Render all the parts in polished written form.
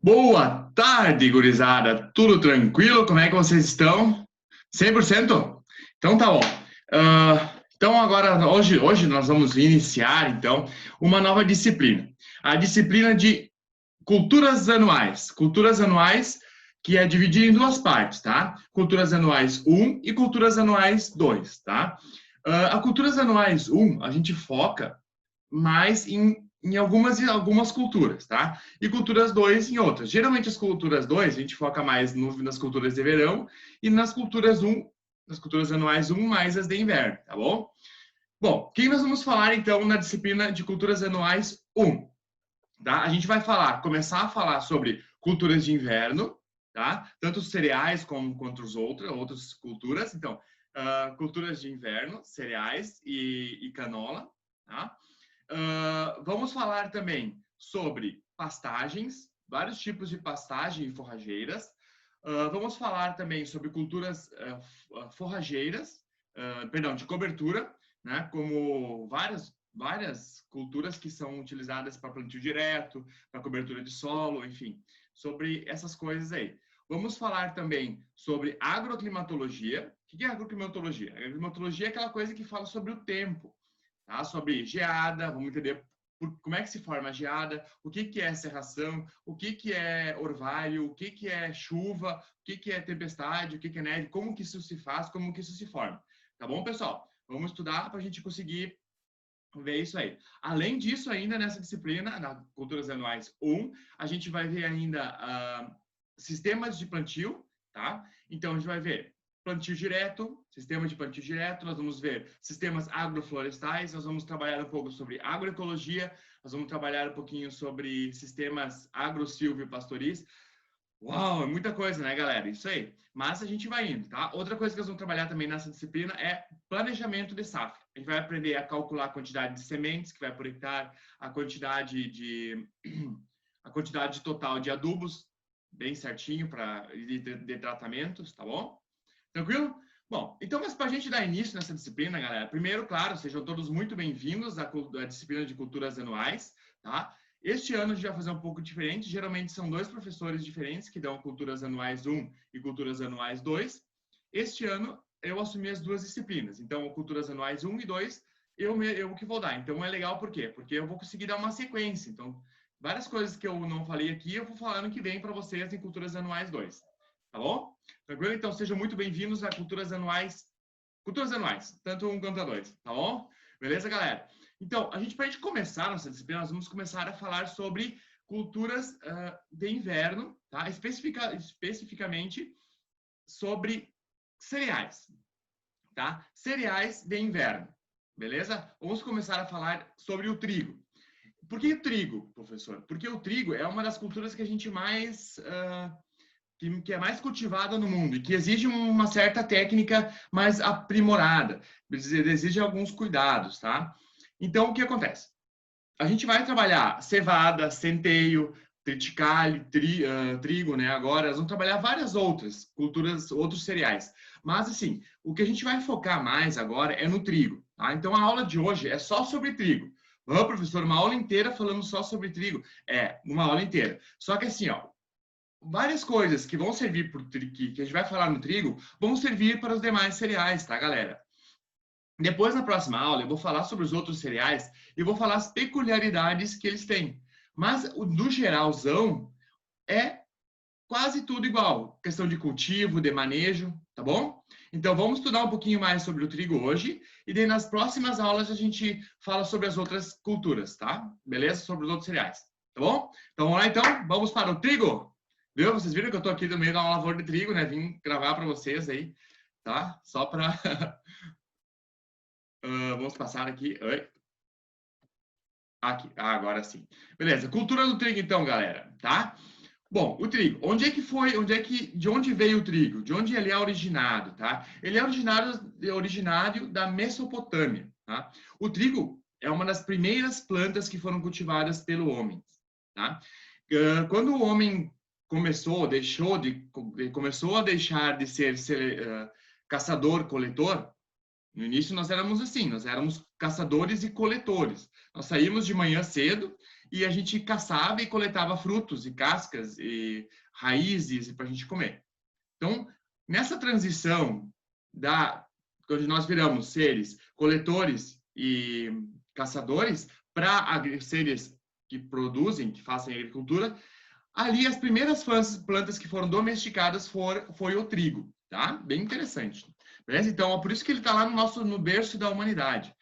Boa tarde, gurizada. Tudo tranquilo? Como é que vocês estão? 100%? Então tá bom. Então agora, hoje nós vamos iniciar, então, uma nova disciplina. A disciplina de culturas anuais. Culturas anuais que é dividida em duas partes, tá? Culturas anuais 1 e culturas anuais 2, tá? A culturas anuais 1, a gente foca mais em algumas culturas, tá? E culturas 2 em outras. Geralmente as culturas 2 a gente foca mais nas culturas de verão e nas culturas 1, nas culturas anuais 1 mais as de inverno, tá bom? Bom, quem nós vamos falar então na disciplina de culturas anuais 1, tá? A gente vai começar a falar sobre culturas de inverno, tá? Tanto os cereais quanto outras culturas. Então, culturas de inverno, cereais e canola, tá? Vamos falar também sobre pastagens, vários tipos de pastagem e forrageiras. Vamos falar também sobre culturas forrageiras, perdão, de cobertura, né? Como várias culturas que são utilizadas para plantio direto, para cobertura de solo, enfim, sobre essas coisas aí. Vamos falar também sobre agroclimatologia. O que é agroclimatologia? Agroclimatologia é aquela coisa que fala sobre o tempo, tá? Sobre geada, vamos entender como é que se forma a geada, o que é serração, o que é orvalho, o que é chuva, o que é tempestade, o que é neve, como que isso se faz, como que isso se forma. Tá bom, pessoal? Vamos estudar para a gente conseguir ver isso aí. Além disso, ainda nessa disciplina, na Culturas Anuais 1, a gente vai ver ainda sistemas de plantio, tá? Então, a gente vai ver plantio direto, sistema de plantio direto, nós vamos ver sistemas agroflorestais, nós vamos trabalhar um pouco sobre agroecologia, nós vamos trabalhar um pouquinho sobre sistemas agro-silvio-pastoris. Uau, é muita coisa, né, galera? Isso aí. Mas a gente vai indo, tá? Outra coisa que nós vamos trabalhar também nessa disciplina é planejamento de safra. A gente vai aprender a calcular a quantidade de sementes que vai por hectare, a quantidade total de adubos, bem certinho, de tratamentos, tá bom? Tranquilo? Bom, então, mas para a gente dar início nessa disciplina, galera, primeiro, claro, sejam todos muito bem-vindos à disciplina de culturas anuais, tá? Este ano a gente vai fazer um pouco diferente, geralmente são dois professores diferentes que dão culturas anuais 1 e culturas anuais 2. Este ano eu assumi as duas disciplinas, então culturas anuais 1 e 2 eu que vou dar. Então é legal por quê? Porque eu vou conseguir dar uma sequência. Então, várias coisas que eu não falei aqui, eu vou falar no que vem para vocês em culturas anuais 2. Tá bom? Tranquilo? Então sejam muito bem-vindos a culturas anuais, tanto um quanto a dois, tá bom? Beleza, galera? Então, para a gente começar nossa disciplina, nós vamos começar a falar sobre culturas de inverno, tá? Especificamente sobre cereais, tá? Cereais de inverno, beleza? Vamos começar a falar sobre o trigo. Por que o trigo, professor? Porque o trigo é uma das culturas que a gente mais que é mais cultivada no mundo e que exige uma certa técnica mais aprimorada, exige alguns cuidados, tá? Então, o que acontece? A gente vai trabalhar cevada, centeio, triticale, trigo, né? Agora, nós vamos trabalhar várias outras culturas, outros cereais. Mas, assim, o que a gente vai focar mais agora é no trigo, tá? Então, a aula de hoje é só sobre trigo. Professor, uma aula inteira falando só sobre trigo? É, uma aula inteira. Só que assim, ó, várias coisas que vão servir para que a gente vai falar no trigo vão servir para os demais cereais, tá, galera? Depois, na próxima aula, eu vou falar sobre os outros cereais e vou falar as peculiaridades que eles têm. Mas, do geralzão, é quase tudo igual. Questão de cultivo, de manejo, tá bom? Então, vamos estudar um pouquinho mais sobre o trigo hoje e daí nas próximas aulas a gente fala sobre as outras culturas, tá? Beleza? Sobre os outros cereais, tá bom? Então, vamos lá, então. Vamos para o trigo. Viu? Vocês viram que eu estou aqui no meio da lavoura de trigo, né? Vim gravar para vocês aí, tá? Só para... vamos passar aqui. Oi. Aqui. Agora sim. Beleza. Cultura do trigo, então, galera, tá? Bom, o trigo. De onde veio o trigo? De onde ele é originado, tá? Ele é originário da Mesopotâmia, tá? O trigo é uma das primeiras plantas que foram cultivadas pelo homem, tá? Quando o homem começou a deixar de ser caçador-coletor, no início nós éramos assim, nós éramos caçadores e coletores. Nós saímos de manhã cedo e a gente caçava e coletava frutos e cascas e raízes para a gente comer. Então, nessa transição onde nós viramos seres coletores e caçadores para seres que produzem, que fazem agricultura, ali as primeiras plantas que foram domesticadas foi o trigo, tá? Bem interessante. Beleza? Então, é por isso que ele está lá no berço da humanidade.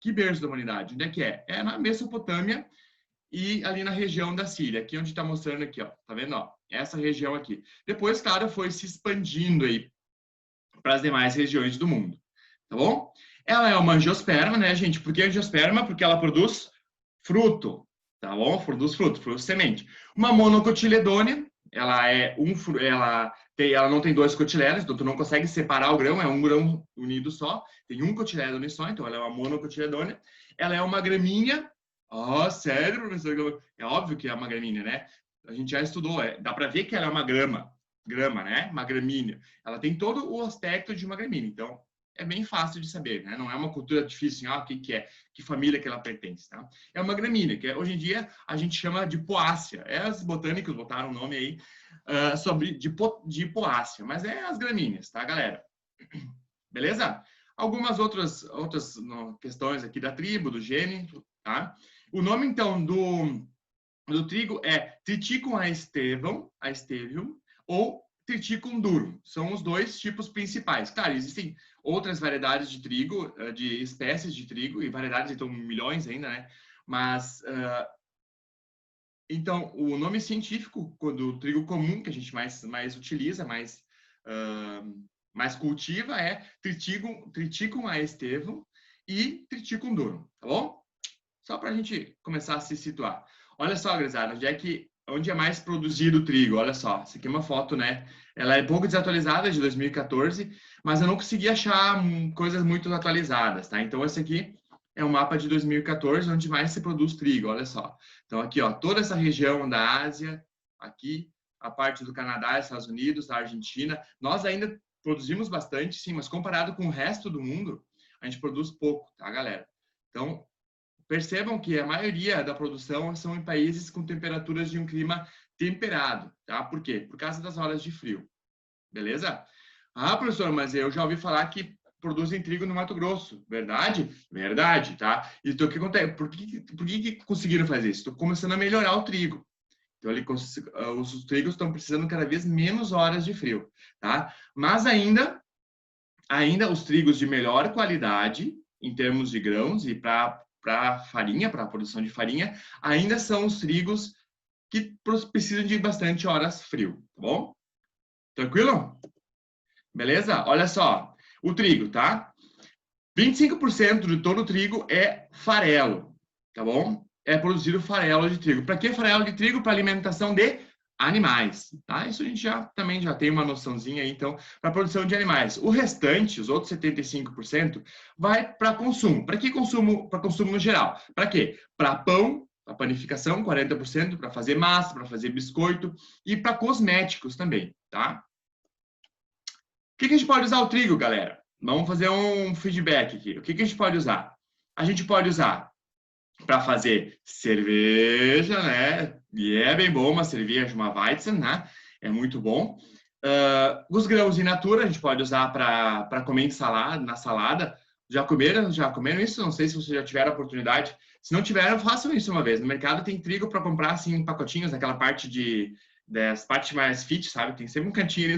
Que berço da humanidade? Onde é que é? É na Mesopotâmia e ali na região da Síria, aqui onde está mostrando aqui, ó, tá vendo? Ó, essa região aqui. Depois, claro, foi se expandindo aí para as demais regiões do mundo, tá bom? Ela é uma angiosperma, né, gente? Por que angiosperma? Porque ela produz fruto, tá bom? Produz fruto semente. Uma monocotiledônea, ela não tem dois cotilédones, então tu não consegue separar o grão, é um grão unido só, tem um cotilédone só, então ela é uma monocotiledônea. Ela é uma gramínea. Oh, sério, professor? É óbvio que é uma gramínea, né? A gente já estudou, dá para ver que ela é uma grama, né? Uma gramínea. Ela tem todo o aspecto de uma gramínea, então é bem fácil de saber, né? Não é uma cultura difícil, o que é, que família que ela pertence, tá? É uma gramínea, que hoje em dia a gente chama de poácea. Os botânicos botaram o nome aí de poácea, mas é as gramíneas, tá, galera? Beleza? Algumas outras questões aqui da tribo, do gene, tá? O nome, então, do trigo é Triticum aestivum, ou Triticum durum. São os dois tipos principais. Claro, existem outras variedades de trigo, de espécies de trigo, e variedades, então, milhões ainda, né? Mas, então, o nome científico do trigo comum, que a gente mais utiliza, mais cultiva, é Triticum aestivum e Triticum durum, tá bom? Só para a gente começar a se situar. Olha só, gurizada, onde é mais produzido o trigo? Olha só, essa aqui é uma foto, né? Ela é pouco desatualizada, de 2014, mas eu não consegui achar coisas muito atualizadas, tá? Então, esse aqui é um mapa de 2014, onde mais se produz trigo, olha só. Então, aqui, ó, toda essa região da Ásia, aqui, a parte do Canadá, Estados Unidos, a Argentina, nós ainda produzimos bastante, sim, mas comparado com o resto do mundo, a gente produz pouco, tá, galera? Então, percebam que a maioria da produção são em países com temperaturas de um clima temperado, tá? Por quê? Por causa das horas de frio, beleza? Ah, professor, mas eu já ouvi falar que produzem trigo no Mato Grosso, verdade? Verdade, tá? Então, o que acontece? Por que conseguiram fazer isso? Estão começando a melhorar o trigo. Então, os trigos estão precisando cada vez menos horas de frio, tá? Mas ainda os trigos de melhor qualidade, em termos de grãos e para farinha, para a produção de farinha, ainda são os trigos que precisam de bastante horas frio, tá bom? Tranquilo? Beleza? Olha só, o trigo, tá? 25% de todo o trigo é farelo, tá bom? É produzido farelo de trigo. Para que farelo de trigo? Para alimentação de animais, tá? Isso a gente também já tem uma noçãozinha aí, então, para produção de animais. O restante, os outros 75%, vai para consumo. Para que consumo? Para consumo no geral. Para quê? Para pão, para panificação, 40%, para fazer massa, para fazer biscoito e para cosméticos também, tá? O que a gente pode usar o trigo, galera? Vamos fazer um feedback aqui. O que a gente pode usar? A gente pode usar para fazer cerveja, né? E é bem bom uma cerveja, uma Weizen, né? É muito bom. Os grãos in natura a gente pode usar para comer em salada, na salada. Já comeram isso? Não sei se vocês já tiveram a oportunidade. Se não tiveram, façam isso uma vez. No mercado tem trigo para comprar assim em pacotinhos, naquela parte das partes mais fit, sabe? Tem sempre um cantinho ali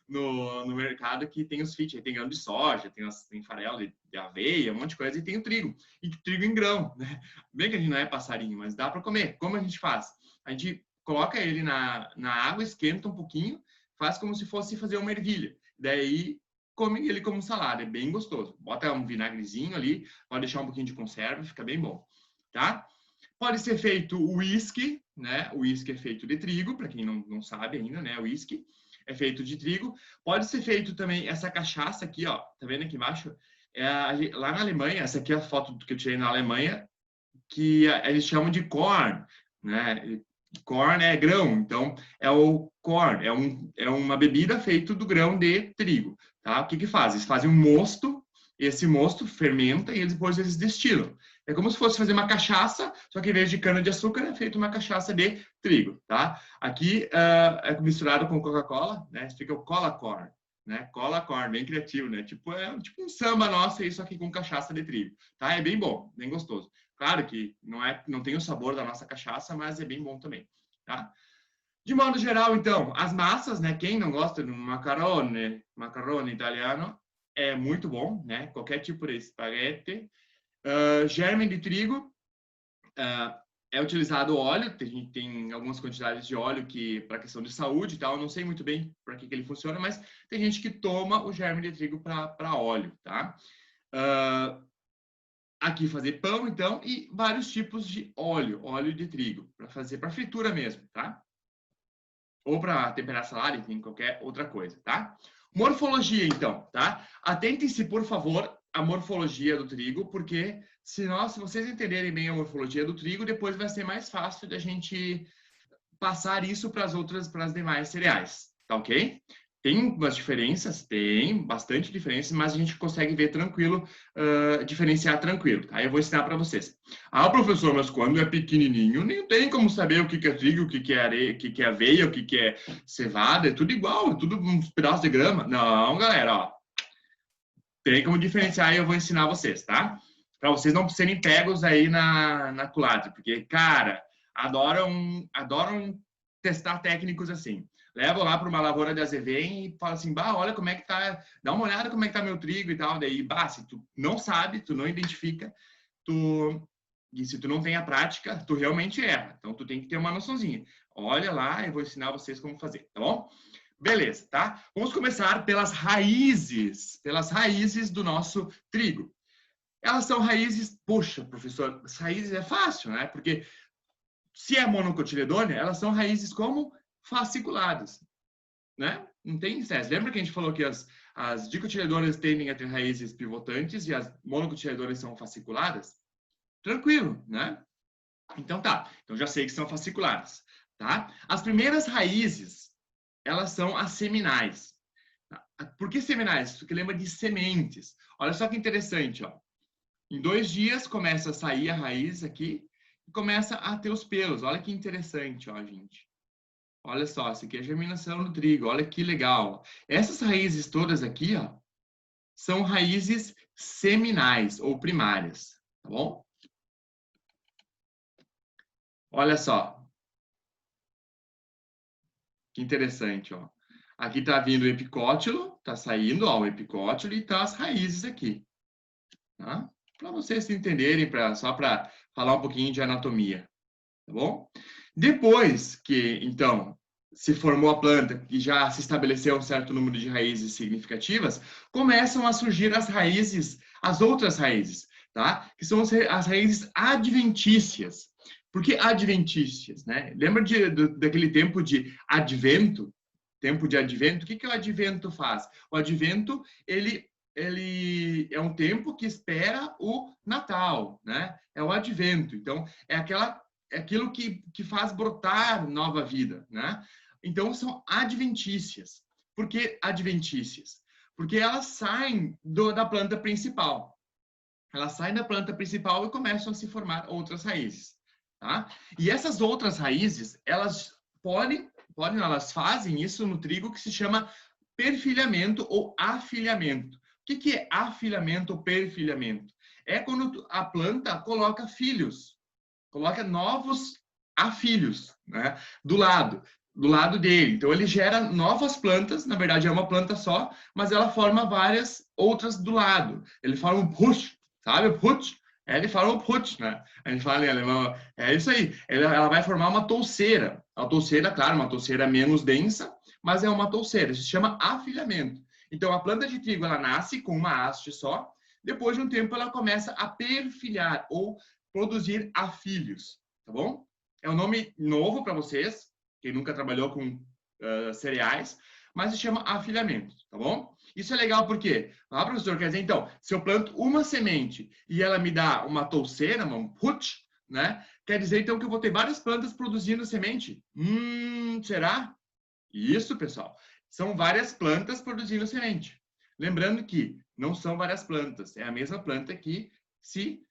no mercado que tem os fit, tem grão de soja, tem farelo de aveia, um monte de coisa, e tem o trigo. E trigo em grão, né? Bem que a gente não é passarinho, mas dá para comer. Como a gente faz? A gente coloca ele na água, esquenta um pouquinho, faz como se fosse fazer uma ervilha. Daí come ele como salada, é bem gostoso. Bota um vinagrezinho ali, pode deixar um pouquinho de conserva, fica bem bom, tá? Pode ser feito o uísque, né? O uísque é feito de trigo, para quem não sabe ainda, né? O uísque é feito de trigo. Pode ser feito também essa cachaça aqui, ó. Tá vendo aqui embaixo? Lá na Alemanha, essa aqui é a foto que eu tirei na Alemanha, que eles chamam de corn, né? Corn é grão, então é o corn, é uma bebida feita do grão de trigo, tá? O que faz? Eles fazem um mosto, esse mosto fermenta e depois eles destilam. É como se fosse fazer uma cachaça, só que em vez de cana-de-açúcar é feito uma cachaça de trigo, tá? Aqui é misturado com Coca-Cola, né? Fica o Cola Corn, né? Cola Corn, bem criativo, né? Tipo um samba nosso aí, só que com cachaça de trigo, tá? É bem bom, bem gostoso. Claro que não tem o sabor da nossa cachaça, mas é bem bom também, tá? De modo geral, então, as massas, né? Quem não gosta de um macarrone italiano, é muito bom, né? Qualquer tipo de espaguete. Germe de trigo, é utilizado óleo, tem algumas quantidades de óleo que para questão de saúde e tal, eu não sei muito bem para que ele funciona, mas tem gente que toma o germe de trigo para óleo, tá? Aqui fazer pão, então, e vários tipos de óleo de trigo, para fazer para fritura mesmo, tá? Ou para temperar salada, enfim, qualquer outra coisa, tá? Morfologia, então, tá? Atentem-se, por favor, à morfologia do trigo, porque se vocês entenderem bem a morfologia do trigo, depois vai ser mais fácil da gente passar isso para as demais cereais, tá ok? Tem umas diferenças, tem bastante diferença, mas a gente consegue ver tranquilo, diferenciar tranquilo, tá? Eu vou ensinar para vocês. Ah, professor, mas quando é pequenininho, nem tem como saber o que é trigo, o que é areia, o que é aveia, o que é cevada, é tudo igual, é tudo uns pedaços de grama. Não, galera, ó. Tem como diferenciar e eu vou ensinar vocês, tá? Para vocês não serem pegos aí na culatra, porque, cara, adoram testar técnicos assim. Levam lá para uma lavoura de azevém e falam assim, bah, olha como é que tá, dá uma olhada como é que tá meu trigo e tal. Daí, bah, se tu não sabe, tu não identifica, e se tu não tem a prática, tu realmente erra. Então, tu tem que ter uma noçãozinha. Olha lá, eu vou ensinar vocês como fazer, tá bom? Beleza, tá? Vamos começar pelas raízes do nosso trigo. Elas são raízes, poxa, professor, as raízes é fácil, né? Porque se é monocotiledônea, elas são raízes como fasciculadas, né? Não tem estresse. Lembra que a gente falou que as dicotiledôneas tendem a ter raízes pivotantes e as monocotiledôneas são fasciculadas? Tranquilo, né? Então tá. Então já sei que são fasciculadas, tá? As primeiras raízes, elas são as seminais. Por que seminais? Porque lembra de sementes. Olha só que interessante, ó. Em 2 dias começa a sair a raiz aqui e começa a ter os pelos. Olha que interessante, ó, gente. Olha só, isso aqui é a germinação do trigo. Olha que legal. Essas raízes todas aqui, ó, são raízes seminais ou primárias, tá bom? Olha só. Que interessante, ó. Aqui tá vindo o epicótilo, tá saindo, ó, o epicótilo e tá as raízes aqui, tá? Para vocês entenderem, só para falar um pouquinho de anatomia, tá bom? Depois que, então, se formou a planta e já se estabeleceu um certo número de raízes significativas, começam a surgir as raízes, as outras raízes, tá? Que são as raízes adventícias. Por que adventícias, né? Lembra daquele tempo de advento? Tempo de advento? O que o advento faz? O advento, ele é um tempo que espera o Natal, né? É o advento. Então, é aquilo que faz brotar nova vida, né? Então, são adventícias. Por que adventícias? Porque elas saem da planta principal. Elas saem da planta principal e começam a se formar outras raízes, tá? E essas outras raízes, elas elas fazem isso no trigo que se chama perfilhamento ou afilhamento. O que é afilhamento ou perfilhamento? É quando a planta coloca filhos, coloca novos afilhos, né? Do lado dele. Então ele gera novas plantas, na verdade é uma planta só, mas ela forma várias outras do lado. Ele forma um push, sabe? Push. Ele forma um push, né? A gente fala em alemão. É isso aí. Ela vai formar uma touceira. A touceira, claro, uma touceira menos densa, mas é uma touceira. Isso se chama afilhamento. Então a planta de trigo ela nasce com uma haste só. Depois de um tempo ela começa a perfilhar ou produzir afilhos, tá bom? É um nome novo para vocês, quem nunca trabalhou com cereais, mas se chama afilhamento, tá bom? Isso é legal porque, professor, quer dizer, então, se eu planto uma semente e ela me dá uma touceira, um put, né? Quer dizer, então, que eu vou ter várias plantas produzindo semente? Será? Isso, pessoal. São várias plantas produzindo semente. Lembrando que não são várias plantas, é a mesma planta que se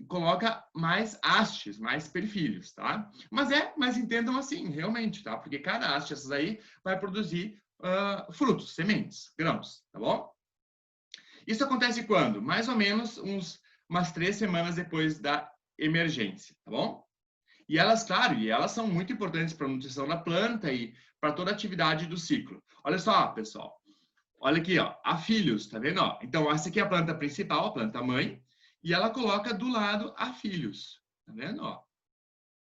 coloca mais hastes, mais perfilhos, tá? Mas entendam assim, realmente, tá? Porque cada haste essas aí vai produzir frutos, sementes, grãos, tá bom? Isso acontece quando? Mais ou menos umas 3 semanas depois da emergência, tá bom? E elas, claro, elas são muito importantes para a nutrição da planta e para toda a atividade do ciclo. Olha só, pessoal. Olha aqui, ó, a filhos, tá vendo? Ó? Então, essa aqui é a planta principal, a planta mãe, e ela coloca do lado a filhos, tá vendo? Ó?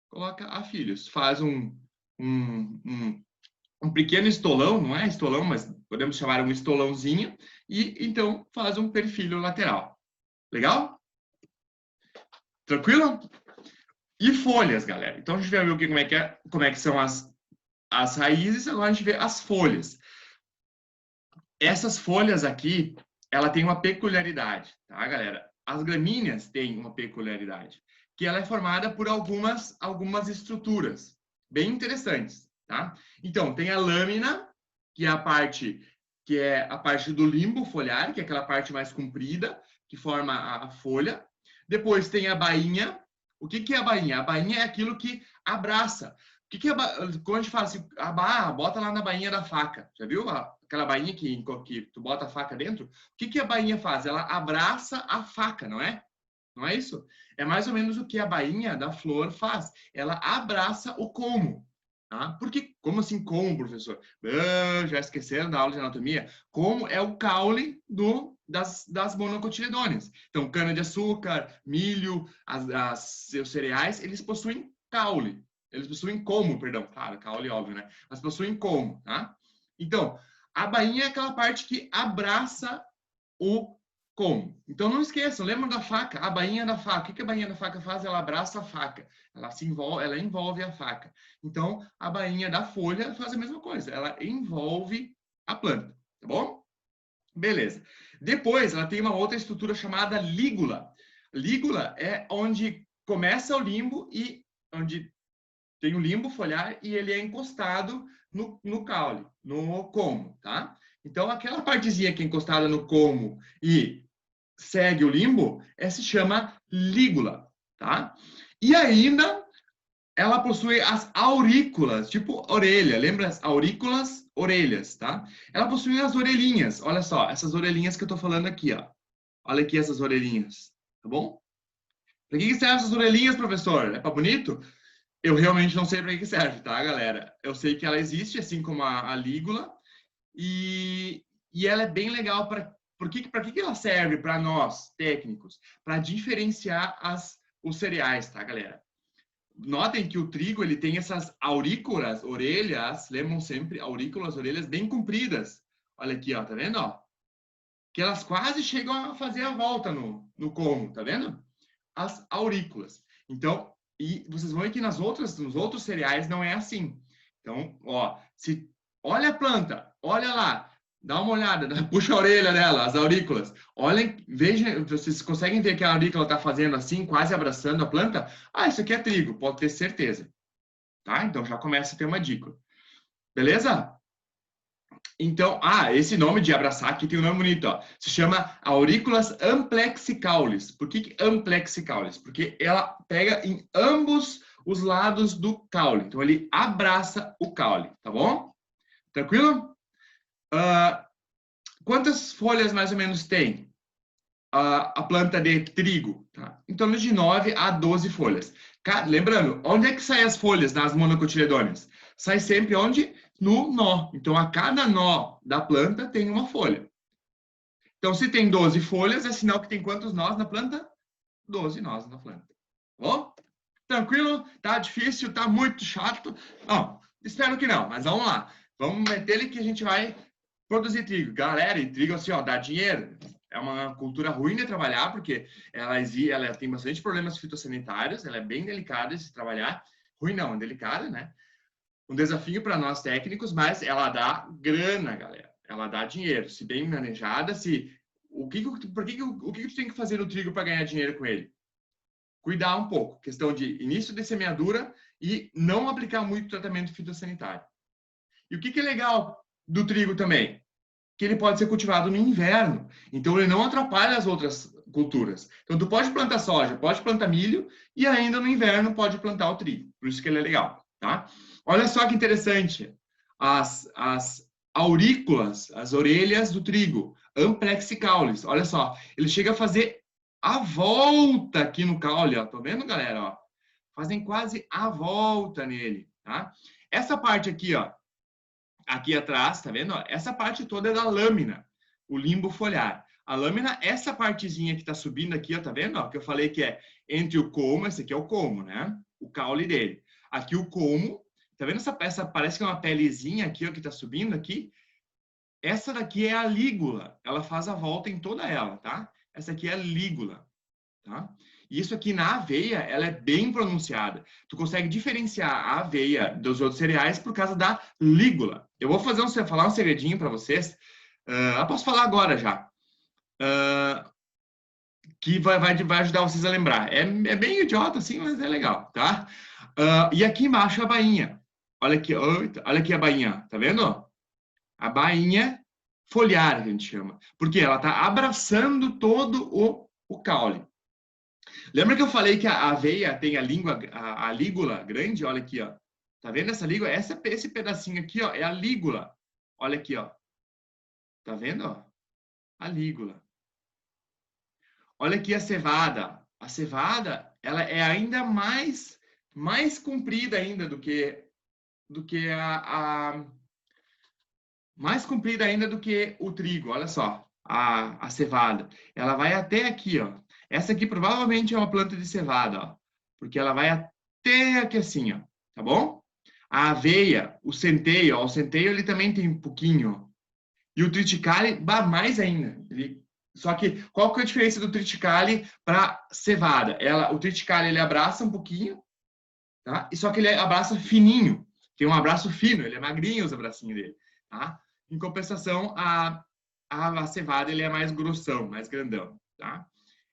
Coloca a filhos. Faz um pequeno estolão, não é estolão, mas podemos chamar um estolãozinho, e então faz um perfil lateral. Legal? Tranquilo? E folhas, galera. Então a gente vai ver como é que são as raízes, agora a gente vê as folhas. Essas folhas aqui, ela tem uma peculiaridade, tá, galera? As gramíneas têm uma peculiaridade, que ela é formada por algumas estruturas bem interessantes, tá? Então, tem a lâmina, que é a parte do limbo foliar, que é aquela parte mais comprida, que forma a folha. Depois tem a bainha. O que é a bainha? A bainha é aquilo que abraça. Quando a gente fala assim, bota lá na bainha da faca, já viu? Aquela bainha que tu bota a faca dentro? O que a bainha faz? Ela abraça a faca, não é? Não é isso? É mais ou menos o que a bainha da flor faz. Ela abraça o como. Tá? Porque, como assim como, professor? Já esqueceram da aula de anatomia? Como é o caule das monocotiledôneas. Então, cana-de-açúcar, milho, seus cereais, eles possuem caule. Eles possuem como, perdão. Claro, caule óbvio, né? Mas possuem como, tá? Então, a bainha é aquela parte que abraça o como. Então, não esqueçam, lembra da faca, a bainha da faca. O que a bainha da faca faz? Ela abraça a faca. Ela envolve a faca. Então, a bainha da folha faz a mesma coisa. Ela envolve a planta, tá bom? Beleza. Depois, ela tem uma outra estrutura chamada lígula. Lígula é onde começa o limbo e onde tem o limbo foliar e ele é encostado no caule, no como, tá? Então, aquela partezinha que é encostada no como e segue o limbo, se chama lígula, tá? E ainda, ela possui as aurículas, tipo orelha, lembra as aurículas, orelhas, tá? Ela possui as orelhinhas, olha só, essas orelhinhas que eu tô falando aqui, ó. Olha aqui essas orelhinhas, tá bom? Para que servem essas orelhinhas, professor? É para bonito? Eu realmente não sei para que serve, tá, galera? Eu sei que ela existe, assim como a lígula, e ela é bem legal para que ela serve para nós, técnicos? Para diferenciar os cereais, tá, galera? Notem que o trigo ele tem essas aurículas, orelhas, lembram sempre, aurículas, orelhas bem compridas. Olha aqui, ó, tá vendo? Ó? Que elas quase chegam a fazer a volta no como, tá vendo? As aurículas. Então, e vocês vão ver que nos outros cereais não é assim. Então, ó, olha a planta, olha lá, dá uma olhada, puxa a orelha dela, as aurículas. Olhem, vejam, vocês conseguem ver que a aurícula está fazendo assim, quase abraçando a planta? Isso aqui é trigo, pode ter certeza. Tá? Então já começa a ter uma dica. Beleza? Então, esse nome de abraçar aqui tem um nome bonito, ó. Se chama Auriculas amplexicaulis. Por que amplexicaulis? Porque ela pega em ambos os lados do caule. Então, ele abraça o caule, tá bom? Tranquilo? Quantas folhas mais ou menos tem a planta de trigo? Tá? Em torno de 9 a 12 folhas. Lembrando, onde é que saem as folhas nas monocotiledôneas? Sai sempre onde? No nó. Então, a cada nó da planta tem uma folha. Então, se tem 12 folhas, é sinal que tem quantos nós na planta? 12 nós na planta. Bom? Tranquilo? Tá difícil? Tá muito chato? Não, espero que não, mas vamos lá. Vamos meter ele que a gente vai produzir trigo. Galera, e trigo assim, ó, dá dinheiro. É uma cultura ruim de trabalhar, porque ela tem bastante problemas fitossanitários, ela é bem delicada de se trabalhar. Ruim não, é delicada, né? Um desafio para nós técnicos, mas ela dá grana, galera. Ela dá dinheiro. Se bem manejada, o que tu tem que fazer no trigo para ganhar dinheiro com ele? Cuidar um pouco. Questão de início de semeadura e não aplicar muito tratamento fitossanitário. E o que é legal do trigo também? Que ele pode ser cultivado no inverno. Então, ele não atrapalha as outras culturas. Então, tu pode plantar soja, pode plantar milho e ainda no inverno pode plantar o trigo. Por isso que ele é legal, tá? Olha só que interessante. As aurículas, as orelhas do trigo, Amplex caulis. Olha só, ele chega a fazer a volta aqui no caule, ó. Tô vendo, galera, ó? Fazem quase a volta nele, tá? Essa parte aqui, ó, aqui atrás, tá vendo? Ó? Essa parte toda é da lâmina, o limbo foliar. A lâmina, essa partezinha que tá subindo aqui, ó, tá vendo? Ó, que eu falei que é entre o como, esse aqui é o como, né? O caule dele. Aqui o como, tá vendo essa peça? Parece que é uma pelezinha aqui, ó, que tá subindo aqui. Essa daqui é a lígula. Ela faz a volta em toda ela, tá? Essa aqui é a lígula, tá? E isso aqui na aveia, ela é bem pronunciada. Tu consegue diferenciar a aveia dos outros cereais por causa da lígula. Eu vou falar um segredinho para vocês. Eu posso falar agora já. Que vai ajudar vocês a lembrar. É bem idiota assim, mas é legal, tá? E aqui embaixo a bainha. Olha aqui a bainha, tá vendo? A bainha foliar, a gente chama. Porque ela tá abraçando todo o caule. Lembra que eu falei que a aveia tem a lígula grande? Olha aqui, ó. Tá vendo essa lígula? Esse pedacinho aqui, ó, é a lígula. Olha aqui, ó. Tá vendo, ó? A lígula. Olha aqui a cevada. A cevada, ela é ainda mais comprida ainda mais comprida ainda do que o trigo. Olha só, a cevada. Ela vai até aqui, ó. Essa aqui provavelmente é uma planta de cevada, ó, porque ela vai até aqui assim, ó, tá bom? A aveia, o centeio, ó, o centeio ele também tem um pouquinho, ó. E o triticale, mais ainda. Só que qual que é a diferença do triticale para cevada? O triticale ele abraça um pouquinho, tá? E só que ele abraça fininho. Tem um abraço fino, ele é magrinho os abracinhos dele, tá? Em compensação, a cevada ele é mais grossão, mais grandão, tá?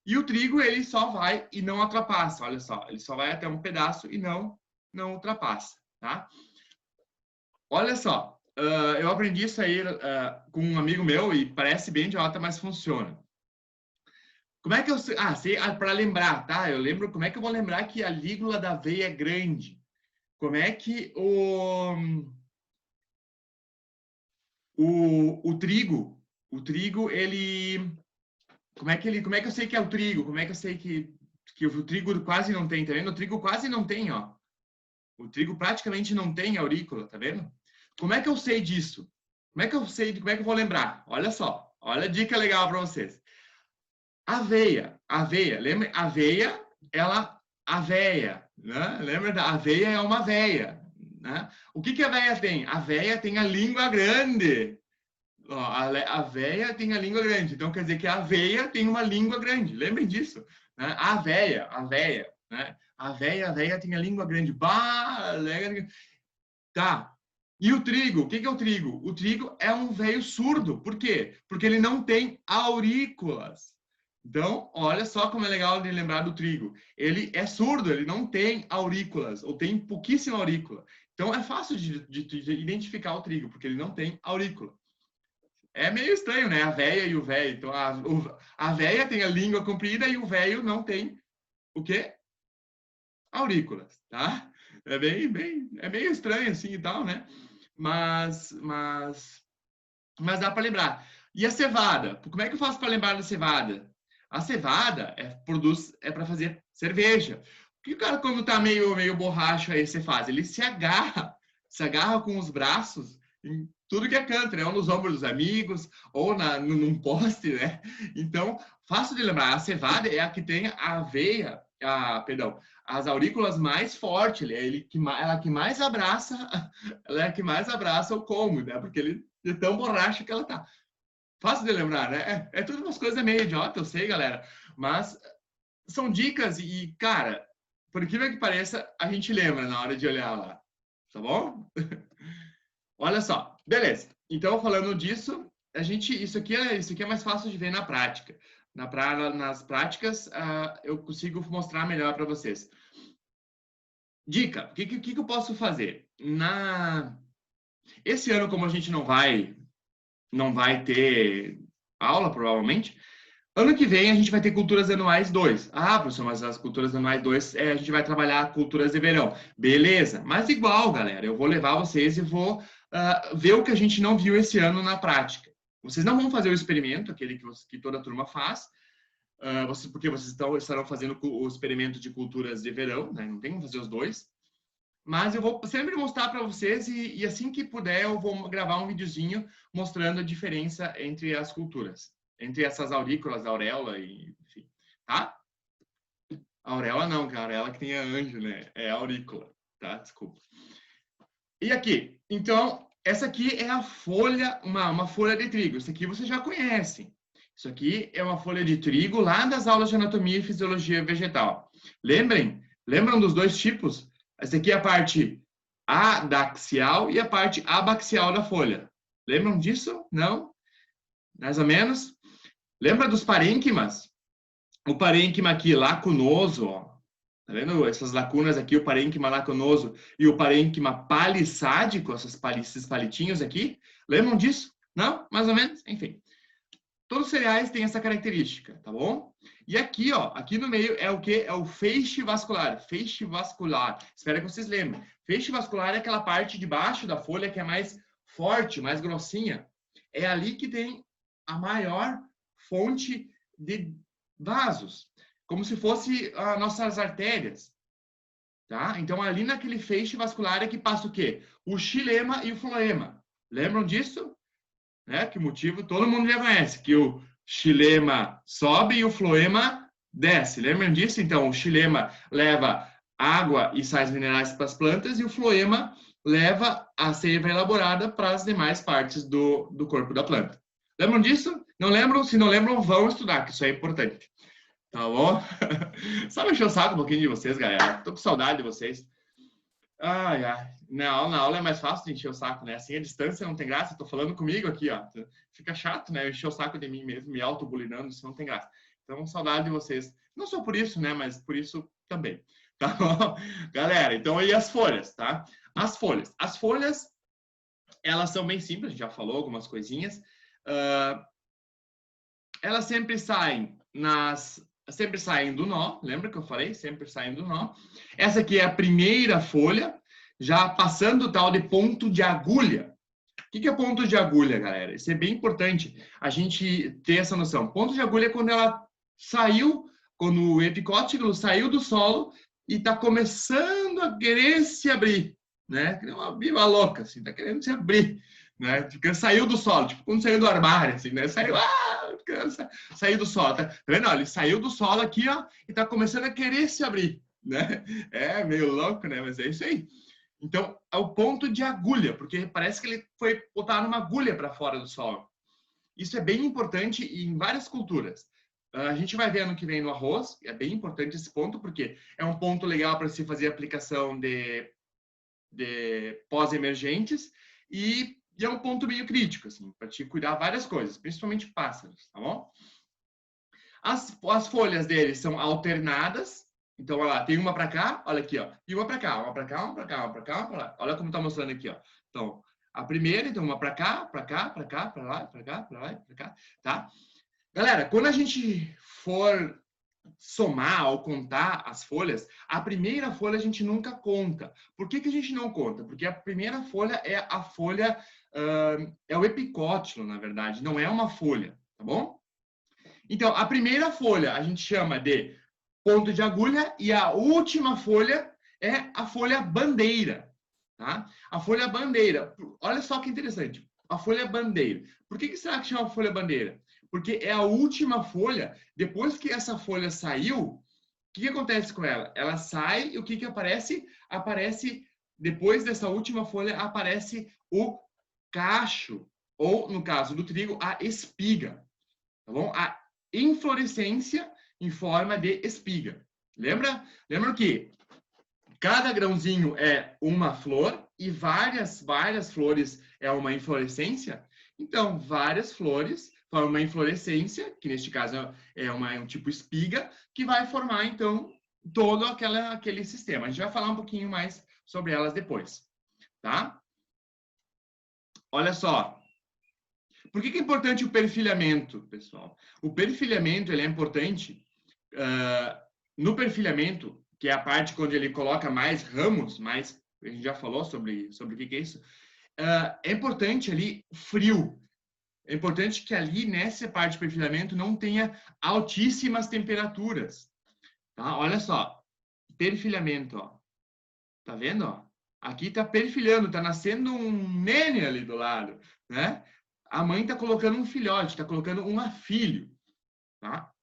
E o trigo ele só vai e não ultrapassa, olha só, ele só vai até um pedaço e não ultrapassa, tá? Olha só, eu aprendi isso aí com um amigo meu e parece bem idiota, mas funciona. Como é que eu sei? Para lembrar, tá? Eu lembro, como é que eu vou lembrar que a lígula da aveia é grande? Como é que o trigo, ele... como é que eu sei que é o trigo? Como é que eu sei que o trigo quase não tem, tá vendo? O trigo quase não tem, ó. O trigo praticamente não tem aurícula, tá vendo? Como é que eu sei disso? Como é que eu vou lembrar? Olha só, olha a dica legal para vocês. Aveia, lembra? Aveia, né? Lembra da aveia é uma veia, né? O que a aveia tem? A aveia tem a língua grande. Ó, a aveia tem a língua grande, então quer dizer que a aveia tem uma língua grande. Lembrem disso, né? A aveia, né? A aveia tem a língua grande. Tá. E o trigo? O que é o trigo? O trigo é um veio surdo. Por quê? Porque ele não tem aurículas. Então, olha só como é legal de lembrar do trigo. Ele é surdo, ele não tem aurículas, ou tem pouquíssima aurícula. Então, é fácil de identificar o trigo, porque ele não tem aurícula. É meio estranho, né? A véia e o véio. Então, a véia tem a língua comprida e o véio não tem o quê? Aurículas, tá? É meio estranho assim e tal, né? Mas dá para lembrar. E a cevada? Como é que eu faço para lembrar da cevada? A cevada é para fazer cerveja. O que o cara, quando tá meio borracho, aí você faz? Ele se agarra com os braços em tudo que é canto, né? Ou nos ombros dos amigos, ou num poste, né? Então, fácil de lembrar. A cevada é a que tem a veia, as aurículas mais fortes. Ela que mais abraça, ela é a que mais abraça o como, né? Porque ele é tão borracha que ela tá. Fácil de lembrar, né? É tudo umas coisas meio idiota, eu sei, galera. Mas são dicas e, cara, por incrível que pareça, a gente lembra na hora de olhar lá. Tá bom? Olha só. Beleza. Então, falando disso, isso aqui é mais fácil de ver na prática. Nas práticas, eu consigo mostrar melhor para vocês. Dica. O que eu posso fazer? Esse ano, como a gente não vai ter aula, provavelmente, Ano que vem a gente vai ter culturas anuais 2. Ah, professor, mas as culturas anuais 2, a gente vai trabalhar culturas de verão. Beleza, mas igual, galera, eu vou levar vocês e vou ver o que a gente não viu esse ano na prática. Vocês não vão fazer o experimento, aquele que toda a turma faz, porque vocês estarão fazendo o experimento de culturas de verão, né? Não tem como fazer os dois. Mas eu vou sempre mostrar para vocês e assim que puder eu vou gravar um videozinho mostrando a diferença entre as culturas. Entre essas aurículas, a auréola e enfim, tá? A auréola não, cara, a auréola que tem a anjo, né? É a aurícula, tá? Desculpa. E aqui, então, essa aqui é a folha, uma folha de trigo. Isso aqui vocês já conhecem. Isso aqui é uma folha de trigo lá das aulas de anatomia e fisiologia vegetal. Lembram dos dois tipos? Essa aqui é a parte adaxial e a parte abaxial da folha. Lembram disso? Não? Mais ou menos? Lembra dos parênquimas? O parênquima aqui, lacunoso, ó. Tá vendo essas lacunas aqui, o parênquima lacunoso e o parênquima palissádico, esses palitinhos aqui? Lembram disso? Não? Mais ou menos? Enfim. Todos os cereais têm essa característica, tá bom? E aqui, ó, aqui no meio é o quê? É o feixe vascular. Feixe vascular. Espero que vocês lembrem. Feixe vascular é aquela parte de baixo da folha que é mais forte, mais grossinha. É ali que tem a maior fonte de vasos, como se fosse as nossas artérias, tá? Então, ali naquele feixe vascular é que passa o quê? O xilema e o floema. Lembram disso? Né? Que motivo todo mundo já conhece, que o xilema sobe e o floema desce. Lembram disso? Então, o xilema leva água e sais minerais para as plantas e o floema leva a seiva elaborada para as demais partes do corpo da planta. Lembram disso? Não lembram? Se não lembram, vão estudar, que isso é importante. Tá bom? Só me encher o saco um pouquinho de vocês, galera. Tô com saudade de vocês. Ai, ai. Na aula é mais fácil de encher o saco, né? Assim, a distância não tem graça. Tô falando comigo aqui, ó. Fica chato, né? Eu encher o saco de mim mesmo, me autobulinando, isso não tem graça. Então, saudade de vocês. Não só por isso, né? Mas por isso também. Tá bom? Galera, então aí as folhas, tá? As folhas. As folhas, elas são bem simples, já falou algumas coisinhas. Elas sempre saem do nó, lembra que eu falei? Sempre saem do nó. Essa aqui é a primeira folha, já passando o tal de ponto de agulha. O que é ponto de agulha, galera? Isso é bem importante a gente ter essa noção. Ponto de agulha é quando ela saiu, quando o epicótilo saiu do solo e está começando a querer se abrir, né? Uma biba louca, assim, está querendo se abrir, né? Porque saiu do solo, tipo quando saiu do armário, assim, né? Saiu do solo, tá vendo? Olha, ele saiu do solo aqui, ó, e tá começando a querer se abrir, né? É meio louco, né? Mas é isso aí. Então, é o ponto de agulha, porque parece que ele foi botar uma agulha para fora do solo. Isso é bem importante em várias culturas. A gente vai ver ano que vem no arroz, é bem importante esse ponto, porque é um ponto legal para se fazer aplicação de pós-emergentes e é um ponto meio crítico, assim, para te cuidar várias coisas, principalmente pássaros, tá bom? As folhas deles são alternadas, então, olha lá, tem uma para cá, olha aqui, ó, e uma para cá, uma para cá, uma para cá, uma para cá, uma para lá. Olha como tá mostrando aqui, ó. Então, a primeira, então, uma para cá, para cá, para cá, para lá, para cá, para lá, para cá, tá? Galera, quando a gente for somar ou contar as folhas, a primeira folha a gente nunca conta. Por que a gente não conta? Porque a primeira folha é a folha, é o epicótilo, na verdade, não é uma folha, tá bom? Então, a primeira folha a gente chama de ponto de agulha e a última folha é a folha bandeira, tá? A folha bandeira, olha só que interessante, a folha bandeira. Por que será que chama folha bandeira? Porque é a última folha, depois que essa folha saiu, o que acontece com ela? Ela sai e o que aparece? Aparece, depois dessa última folha, aparece o cacho, ou no caso do trigo, a espiga, tá bom? A inflorescência em forma de espiga. Lembra? Lembra que cada grãozinho é uma flor e várias flores é uma inflorescência? Então, várias flores formam uma inflorescência, que neste caso é um tipo espiga, que vai formar, então, todo aquele sistema. A gente vai falar um pouquinho mais sobre elas depois, tá? Olha só. Por que é importante o perfilhamento, pessoal? O perfilhamento ele é importante no perfilhamento, que é a parte onde ele coloca mais ramos, mais, a gente já falou sobre o que é isso, é importante ali frio. É importante que ali, nessa parte de perfilhamento, não tenha altíssimas temperaturas. Tá? Olha só, perfilhamento, ó. Tá vendo? Ó? Aqui tá perfilhando, tá nascendo um nene ali do lado, né? A mãe tá colocando um filhote, tá colocando um filho, tá?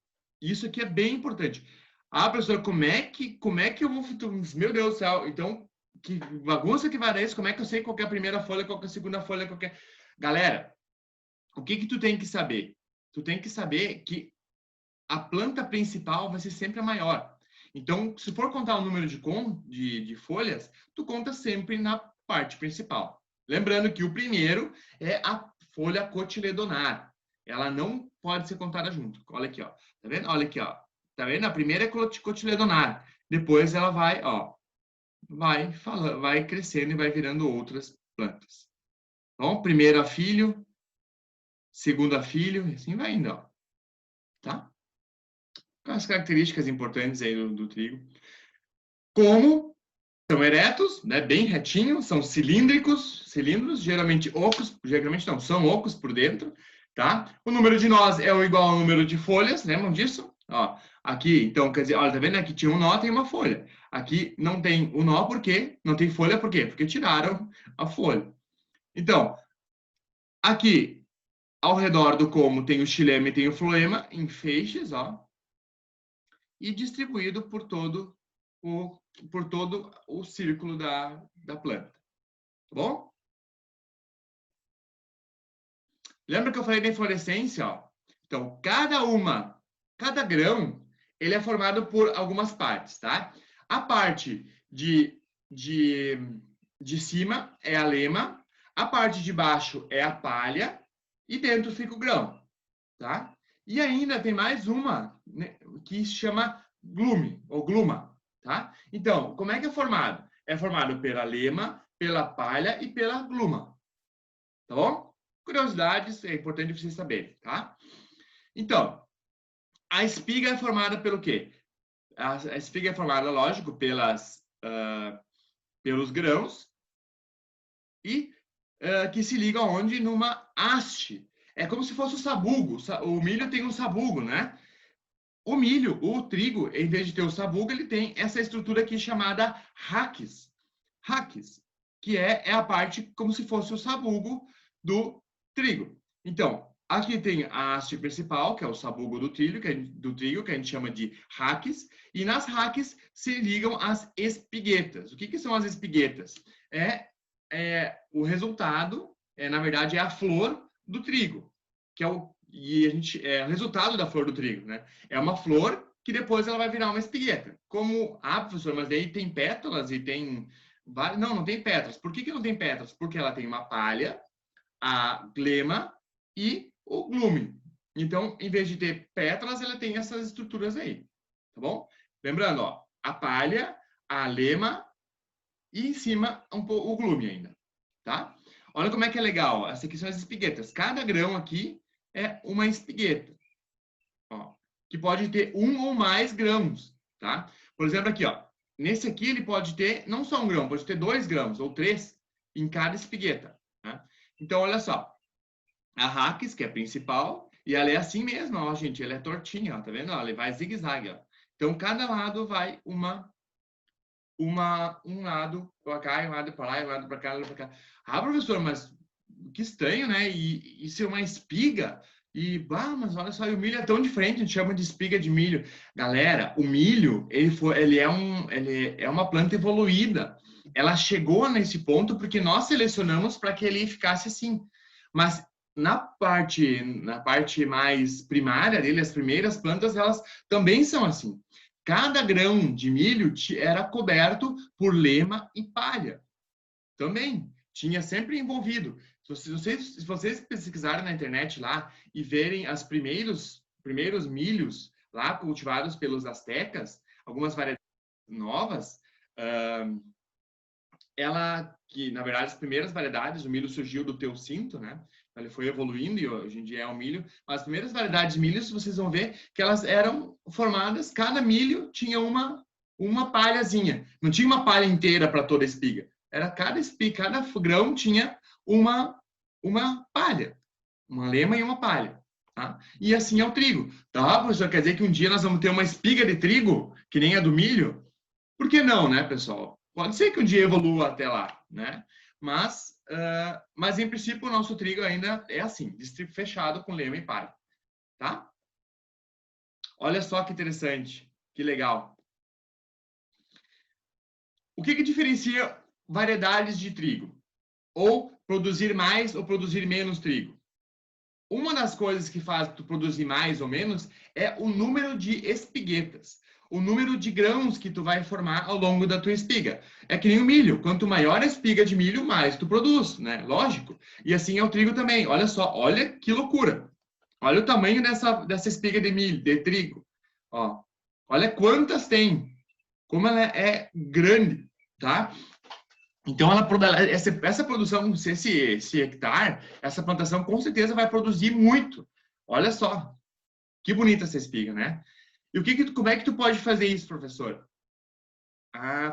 Isso aqui é bem importante. Ah, professor, como é que eu vou... Meu Deus do céu, então, que bagunça que vai dar isso? Como é que eu sei qual é a primeira folha, qual é a segunda folha, qual é... Galera, o que que tu tem que saber? Tu tem que saber que a planta principal vai ser sempre a maior. Então, se for contar o número de folhas, tu conta sempre na parte principal. Lembrando que o primeiro é a folha cotiledonar. Ela não pode ser contada junto. Olha aqui, ó. Tá vendo? Olha aqui, ó. Tá vendo? A primeira é cotiledonar. Depois ela vai, ó, vai crescendo e vai virando outras plantas. Então, primeiro a filho, segundo a filho, e assim vai indo, ó. Tá? As características importantes aí do trigo. Como são eretos, né, bem retinhos, são cilíndricos, geralmente ocos, geralmente não, são ocos por dentro, tá? O número de nós é igual ao número de folhas, lembram disso? Ó, aqui, então, quer dizer, olha, tá vendo? Aqui tinha um nó, tem uma folha. Aqui não tem o nó, por quê? Não tem folha, por quê? Porque tiraram a folha. Então, aqui, ao redor do como tem o xilema e tem o floema, em feixes, ó, e distribuído por todo o círculo da planta. Tá bom? Lembra que eu falei da inflorescência? Ó? Então, cada grão, ele é formado por algumas partes, tá? A parte de cima é a lema, a parte de baixo é a palha e dentro fica o grão, tá? E ainda tem mais uma, né, que se chama glume, ou gluma, tá? Então, como é que é formado? É formado pela lema, pela palha e pela gluma, tá bom? Curiosidades, é importante vocês saberem, tá? Então, a espiga é formada pelo quê? A espiga é formada, lógico, pelos grãos e que se liga onde? Numa haste. É como se fosse o sabugo. O milho tem um sabugo, né? O milho, o trigo, em vez de ter o sabugo, ele tem essa estrutura aqui chamada raquis. Raquis, que é a parte como se fosse o sabugo do trigo. Então, aqui tem a haste principal, que é o sabugo do trigo, que a gente chama de raquis, e nas raquis se ligam as espiguetas. O que são as espiguetas? O resultado, na verdade, é a flor do trigo, que é o resultado da flor do trigo, né? É uma flor que depois ela vai virar uma espigueta. Como, professor, mas daí tem pétalas e tem... Não, não tem pétalas. Por que não tem pétalas? Porque ela tem uma palha, a glema e o glume. Então, em vez de ter pétalas, ela tem essas estruturas aí, tá bom? Lembrando, ó, a palha, a lema e em cima o glume ainda, tá? Olha como é que é legal. Essas aqui são as espiguetas. Cada grão aqui é uma espigueta, ó, que pode ter um ou mais grãos, tá? Por exemplo, aqui, ó, nesse aqui ele pode ter não só um grão, pode ter 2 grãos ou 3 em cada espigueta, tá? Então, olha só, a raquis, que é a principal, e ela é assim mesmo, ó, gente, ela é tortinha, ó, tá vendo? Ela vai zigue-zague, ó. Então, cada lado vai um lado para cá, um lado para lá, um lado para cá, um lado para cá. Professor, mas que estranho, né? E isso é uma espiga. Mas olha só, o milho é tão diferente, a gente chama de espiga de milho. Galera, o milho, ele é uma planta evoluída. Ela chegou nesse ponto porque nós selecionamos para que ele ficasse assim. Mas na parte mais primária dele, as primeiras plantas, elas também são assim. Cada grão de milho era coberto por lema e palha. Também tinha sempre envolvido. Se vocês pesquisarem na internet lá e verem os primeiros milhos lá cultivados pelos astecas, algumas variedades novas, que na verdade as primeiras variedades, o milho surgiu do teucinto, né? Ele foi evoluindo e hoje em dia é o milho. Mas as primeiras variedades de milho, vocês vão ver que elas eram formadas, cada milho tinha uma palhazinha. Não tinha uma palha inteira para toda a espiga. Era cada espiga, cada grão tinha uma palha, uma lema e uma palha. Tá? E assim é o trigo. Tá, professor? Quer dizer que um dia nós vamos ter uma espiga de trigo, que nem a do milho? Por que não, né, pessoal? Pode ser que um dia evolua até lá, né? Mas em princípio, o nosso trigo ainda é assim, distrito fechado com lema e palha, tá? Olha só que interessante, que legal. O que diferencia variedades de trigo? Ou produzir mais ou produzir menos trigo? Uma das coisas que faz tu produzir mais ou menos é o número de espiguetas, o número de grãos que tu vai formar ao longo da tua espiga. É que nem o milho, quanto maior a espiga de milho, mais tu produz, né? Lógico. E assim é o trigo também. Olha só, olha que loucura. Olha o tamanho dessa espiga de milho, de trigo. Ó, olha quantas tem. Como ela é grande, tá? Então, essa produção, esse hectare, essa plantação, com certeza vai produzir muito. Olha só, que bonita essa espiga, né? E como é que tu pode fazer isso, professor?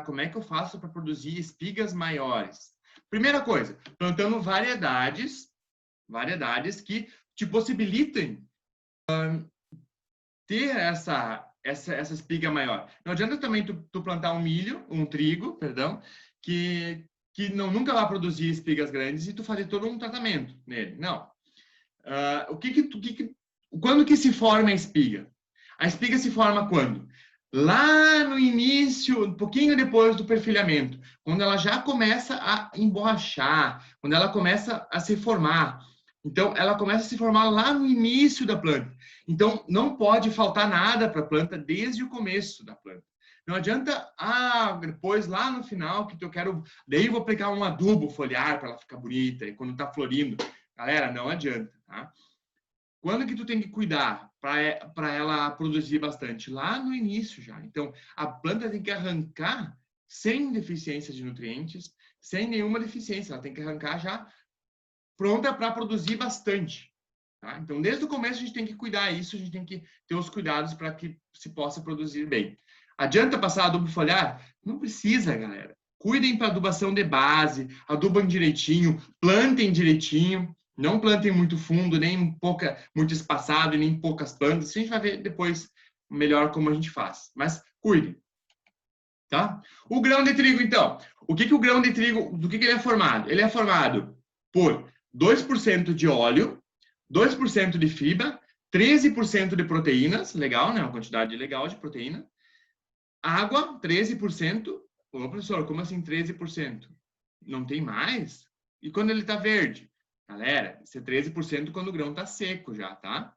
Como é que eu faço para produzir espigas maiores? Primeira coisa, plantando variedades que te possibilitem ter essa espiga maior. Não adianta também tu plantar um trigo, perdão, que nunca vai produzir espigas grandes e tu fazer todo um tratamento nele. Não. Quando que se forma a espiga? A espiga se forma quando? Lá no início, um pouquinho depois do perfilhamento, quando ela já começa a emborrachar, quando ela começa a se formar. Então, ela começa a se formar lá no início da planta. Então, não pode faltar nada para a planta desde o começo da planta. Não adianta, depois lá no final que eu quero, daí eu vou aplicar um adubo foliar para ela ficar bonita, e quando está florindo. Galera, não adianta, tá? Quando que tu tem que cuidar para ela produzir bastante? Lá no início já. Então, a planta tem que arrancar sem deficiência de nutrientes, sem nenhuma deficiência. Ela tem que arrancar já pronta para produzir bastante. Tá? Então, desde o começo, a gente tem que cuidar isso, a gente tem que ter os cuidados para que se possa produzir bem. Adianta passar adubo foliar? Não precisa, galera. Cuidem para adubação de base, adubam direitinho, plantem direitinho, não plantem muito fundo, nem muito espaçado, nem poucas plantas. A gente vai ver depois melhor como a gente faz. Mas cuidem. Tá? O grão de trigo, então. O que o grão de trigo, do que ele é formado? Ele é formado por 2% de óleo, 2% de fibra, 13% de proteínas, legal, né? Uma quantidade legal de proteína. Água, 13%. Ô, professor, como assim 13%? Não tem mais? E quando ele está verde? Galera, isso é 13% quando o grão está seco já, tá?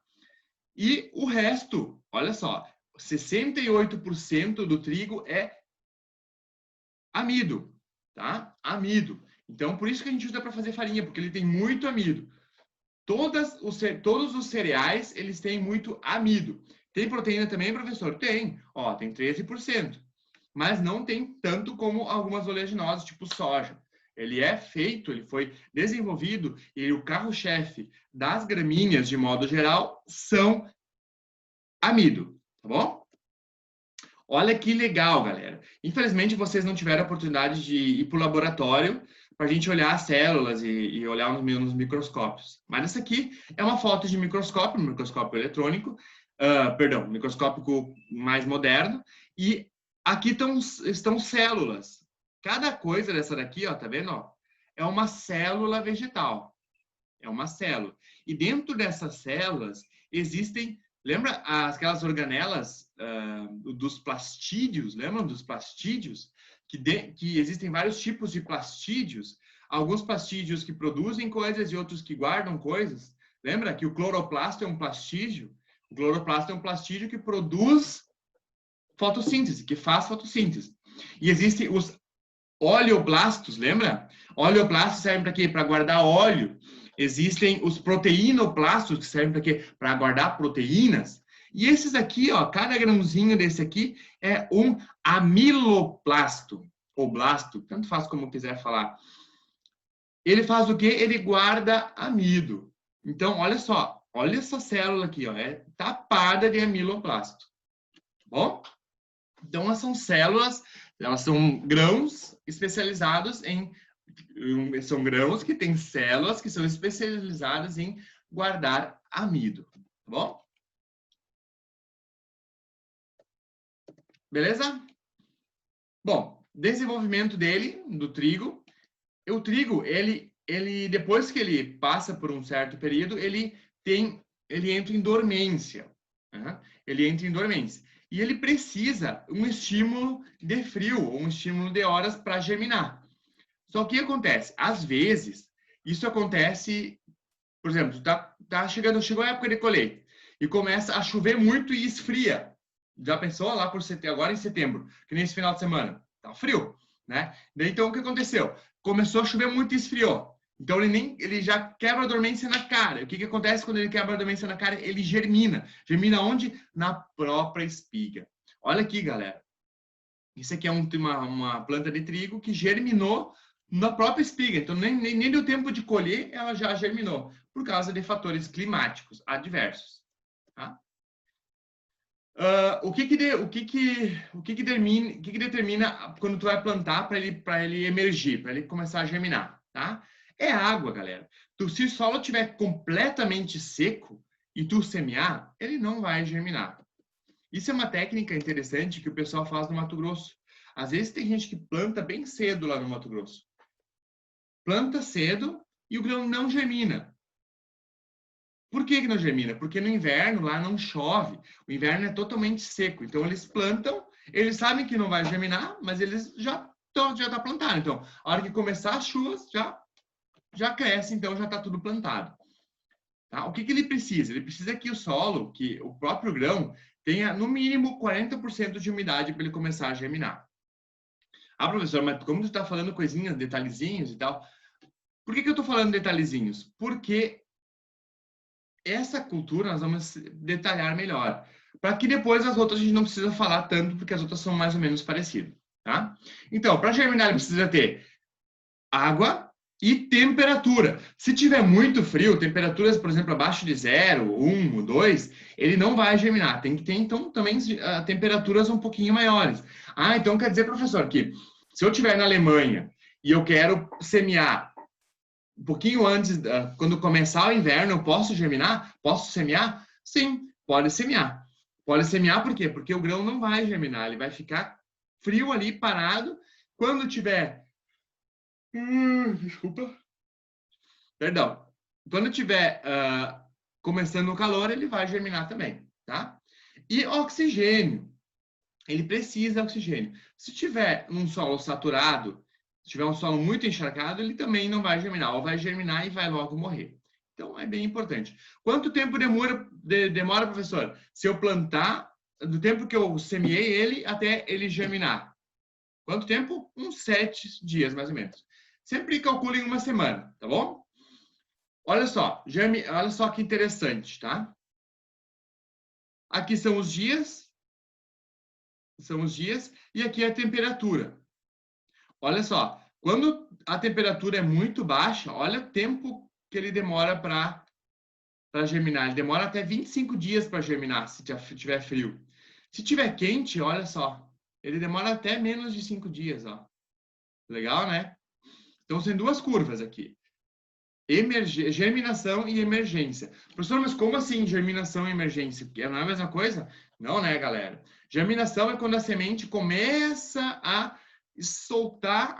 E o resto, olha só, 68% do trigo é amido, tá? Amido. Então, por isso que a gente usa para fazer farinha, porque ele tem muito amido. Todos os cereais, eles têm muito amido. Tem proteína também, professor? Tem. Ó, tem 13%. Mas não tem tanto como algumas oleaginosas, tipo soja. Ele foi desenvolvido, e o carro-chefe das gramíneas, de modo geral, são amido, tá bom? Olha que legal, galera. Infelizmente, vocês não tiveram a oportunidade de ir para o laboratório para a gente olhar as células e olhar nos microscópios. Mas essa aqui é uma foto de microscópio, um microscópio eletrônico, microscópio mais moderno, e aqui estão células. Cada coisa dessa daqui, ó, tá vendo? Ó, é uma célula vegetal. É uma célula. E dentro dessas células existem, lembra aquelas organelas dos plastídeos? Lembram dos plastídeos? Que existem vários tipos de plastídeos. Alguns plastídeos que produzem coisas e outros que guardam coisas. Lembra que o cloroplasto é um plastídeo? O cloroplasto é um plastídeo que produz fotossíntese, que faz fotossíntese. E existem os oleoblastos, lembra? Oleoblastos servem para quê? Para guardar óleo. Existem os proteinoplastos, que servem para quê? Para guardar proteínas. E esses aqui, ó, cada grãozinho desse aqui é um amiloplasto. ou blasto, tanto faz como quiser falar. Ele faz o quê? Ele guarda amido. Então, olha só, olha essa célula aqui, ó, é tapada de amiloplasto. Tá bom? Então, elas são células, elas são grãos especializados em... São grãos que têm células que são especializadas em guardar amido. Tá bom? Beleza? Bom, desenvolvimento dele, do trigo. O trigo, ele depois que ele passa por um certo período, ele entra em dormência. Né? Ele entra em dormência. E ele precisa um estímulo de frio, um estímulo de horas para germinar. Só que o que acontece? Às vezes, isso acontece, por exemplo, chegou a época de colheita e começa a chover muito e esfria. Já pensou lá agora em setembro, que nem esse final de semana? Tá frio, né? Daí, então, o que aconteceu? Começou a chover muito e esfriou. Então, ele já quebra a dormência na cara. O que acontece quando ele quebra a dormência na cara? Ele germina. Germina onde? Na própria espiga. Olha aqui, galera. Isso aqui é uma planta de trigo que germinou na própria espiga. Então, nem deu tempo de colher, ela já germinou, por causa de fatores climáticos adversos. Tá? O que determina quando tu vai plantar para ele emergir, para ele começar a germinar, tá? É água, galera. Se o solo estiver completamente seco e tu semear, ele não vai germinar. Isso é uma técnica interessante que o pessoal faz no Mato Grosso. Às vezes tem gente que planta bem cedo lá no Mato Grosso. Planta cedo e o grão não germina. Por que não germina? Porque no inverno lá não chove. O inverno é totalmente seco. Então eles plantam, eles sabem que não vai germinar, mas eles já tá plantado. Então, a hora que começar as chuvas, já cresce, então já está tudo plantado. Tá? O que ele precisa? Ele precisa que o solo, que o próprio grão, tenha no mínimo 40% de umidade para ele começar a germinar. Ah, professor, mas como tu está falando coisinhas, detalhezinhos e tal, por que eu estou falando detalhezinhos? Porque essa cultura nós vamos detalhar melhor. Para que depois as outras a gente não precisa falar tanto, porque as outras são mais ou menos parecidas. Tá? Então, para germinar, ele precisa ter água e temperatura. Se tiver muito frio, temperaturas, por exemplo, abaixo de 0, 1, 2, ele não vai germinar. Tem que ter, então, também temperaturas um pouquinho maiores. Ah, então quer dizer, professor, que se eu estiver na Alemanha e eu quero semear um pouquinho antes, quando começar o inverno, eu posso germinar? Posso semear? Sim, pode semear. Pode semear por quê? Porque o grão não vai germinar, ele vai ficar frio ali, parado. Quando tiver... desculpa. Perdão. Quando tiver começando o calor, ele vai germinar também, tá? E oxigênio. Ele precisa de oxigênio. Se tiver um solo saturado, se tiver um solo muito encharcado, ele também não vai germinar, ou vai germinar e vai logo morrer. Então, é bem importante. Quanto tempo demora, professor? Se eu plantar, do tempo que eu semeei ele até ele germinar. Quanto tempo? Uns 7 dias, mais ou menos. Sempre calcule em uma semana, tá bom? Olha só que interessante, tá? Aqui são os dias, e aqui é a temperatura. Olha só, quando a temperatura é muito baixa, olha o tempo que ele demora para germinar. Ele demora até 25 dias para germinar, se tiver frio. Se tiver quente, olha só, ele demora até menos de 5 dias, ó. Legal, né? Então, tem duas curvas aqui. Germinação e emergência. Professor, mas como assim germinação e emergência? Não é a mesma coisa? Não, né, galera? Germinação é quando a semente começa a soltar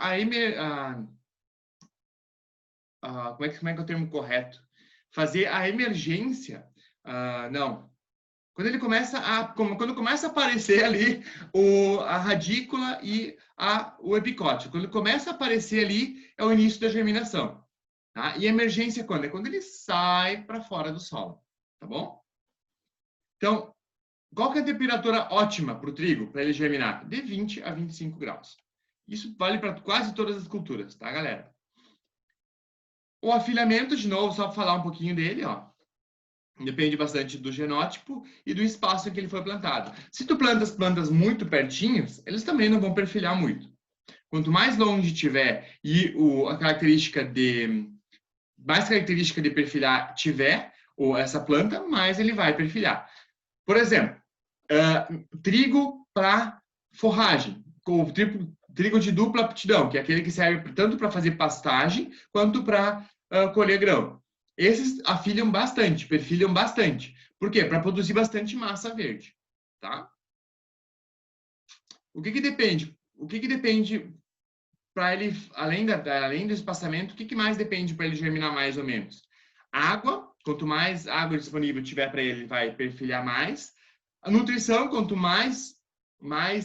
como é que é o termo correto? Fazer a emergência. Não. Quando começa a aparecer ali a radícula e o epicóte. Quando começa a aparecer ali, é o início da germinação. Tá? E emergência quando? É quando ele sai para fora do solo. Tá bom? Então, qual que é a temperatura ótima para o trigo, para ele germinar? De 20 a 25 graus. Isso vale para quase todas as culturas, tá, galera? O afilhamento, de novo, só para falar um pouquinho dele, ó. Depende bastante do genótipo e do espaço em que ele foi plantado. Se tu plantas plantas muito pertinhos, eles também não vão perfilhar muito. Quanto mais longe tiver e mais característica de perfilhar tiver, ou essa planta, mais ele vai perfilhar. Por exemplo, trigo para forragem, com trigo de dupla aptidão, que é aquele que serve tanto para fazer pastagem quanto para colher grão. Esses afilham bastante, perfilham bastante. Por quê? Para produzir bastante massa verde, tá? O que que depende? O que que depende para ele, além do espaçamento, o que mais depende para ele germinar mais ou menos? Água, quanto mais água disponível tiver para ele, vai perfilhar mais. A nutrição, quanto mais como é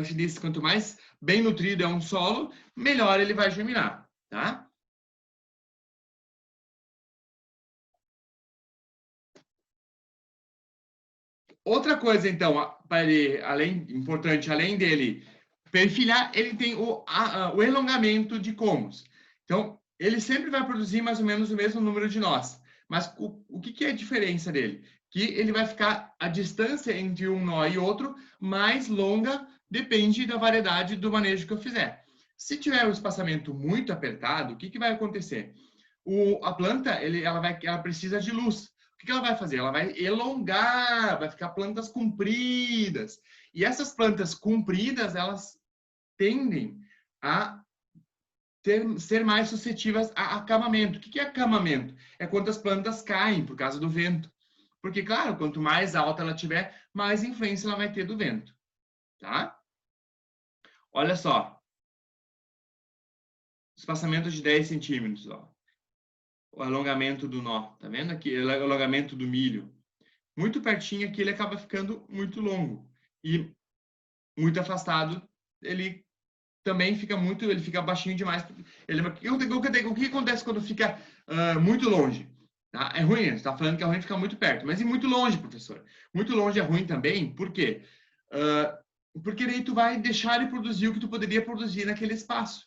que se diz? Quanto mais bem nutrido é um solo, melhor ele vai germinar, tá? Outra coisa, então, para ele, importante, além dele perfilhar, ele tem o elongamento de comos. Então, ele sempre vai produzir mais ou menos o mesmo número de nós. Mas o que é a diferença dele? Que ele vai ficar, a distância entre um nó e outro mais longa, depende da variedade do manejo que eu fizer. Se tiver um espaçamento muito apertado, o que vai acontecer? A planta, ela precisa de luz. O que ela vai fazer? Ela vai elongar, vai ficar plantas compridas. E essas plantas compridas, elas tendem a ser mais suscetíveis a acamamento. O que é acamamento? É quando as plantas caem por causa do vento. Porque, claro, quanto mais alta ela tiver, mais influência ela vai ter do vento. Tá? Olha só. Espaçamento de 10 centímetros. Ó. O alongamento do nó. Tá vendo aqui? O alongamento do milho. Muito pertinho aqui, ele acaba ficando muito longo. E muito afastado, ele também fica ele fica baixinho demais. O que acontece quando fica muito longe? Tá? É ruim, você está falando que é ruim ficar muito perto. Mas e muito longe, professor? Muito longe é ruim também, por quê? Porque daí tu vai deixar ele produzir o que tu poderia produzir naquele espaço.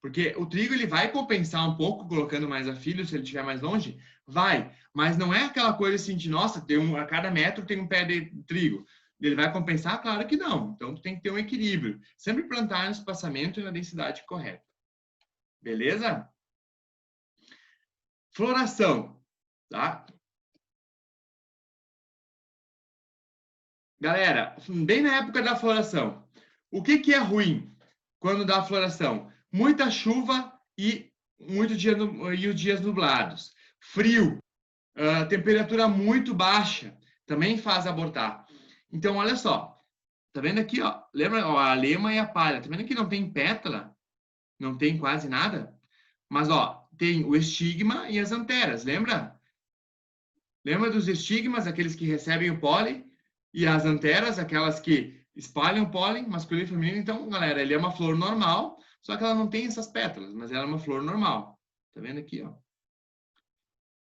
Porque o trigo ele vai compensar um pouco colocando mais afilho se ele estiver mais longe? Vai, mas não é aquela coisa assim de, nossa, a cada metro tem um pé de trigo. Ele vai compensar? Claro que não. Então, tu tem que ter um equilíbrio. Sempre plantar no espaçamento e na densidade correta. Beleza? Floração, tá? Galera, bem na época da floração, o que é ruim quando dá floração? Muita chuva e os dias nublados. Frio, temperatura muito baixa, também faz abortar. Então, olha só. Tá vendo aqui, ó? Lembra ó, a lema e a palha? Tá vendo que não tem pétala? Não tem quase nada? Mas, ó, tem o estigma e as anteras, lembra? Lembra dos estigmas, aqueles que recebem o pólen? E as anteras, aquelas que espalham o pólen, masculino e feminino. Então, galera, ele é uma flor normal, só que ela não tem essas pétalas, mas ela é uma flor normal. Tá vendo aqui, ó?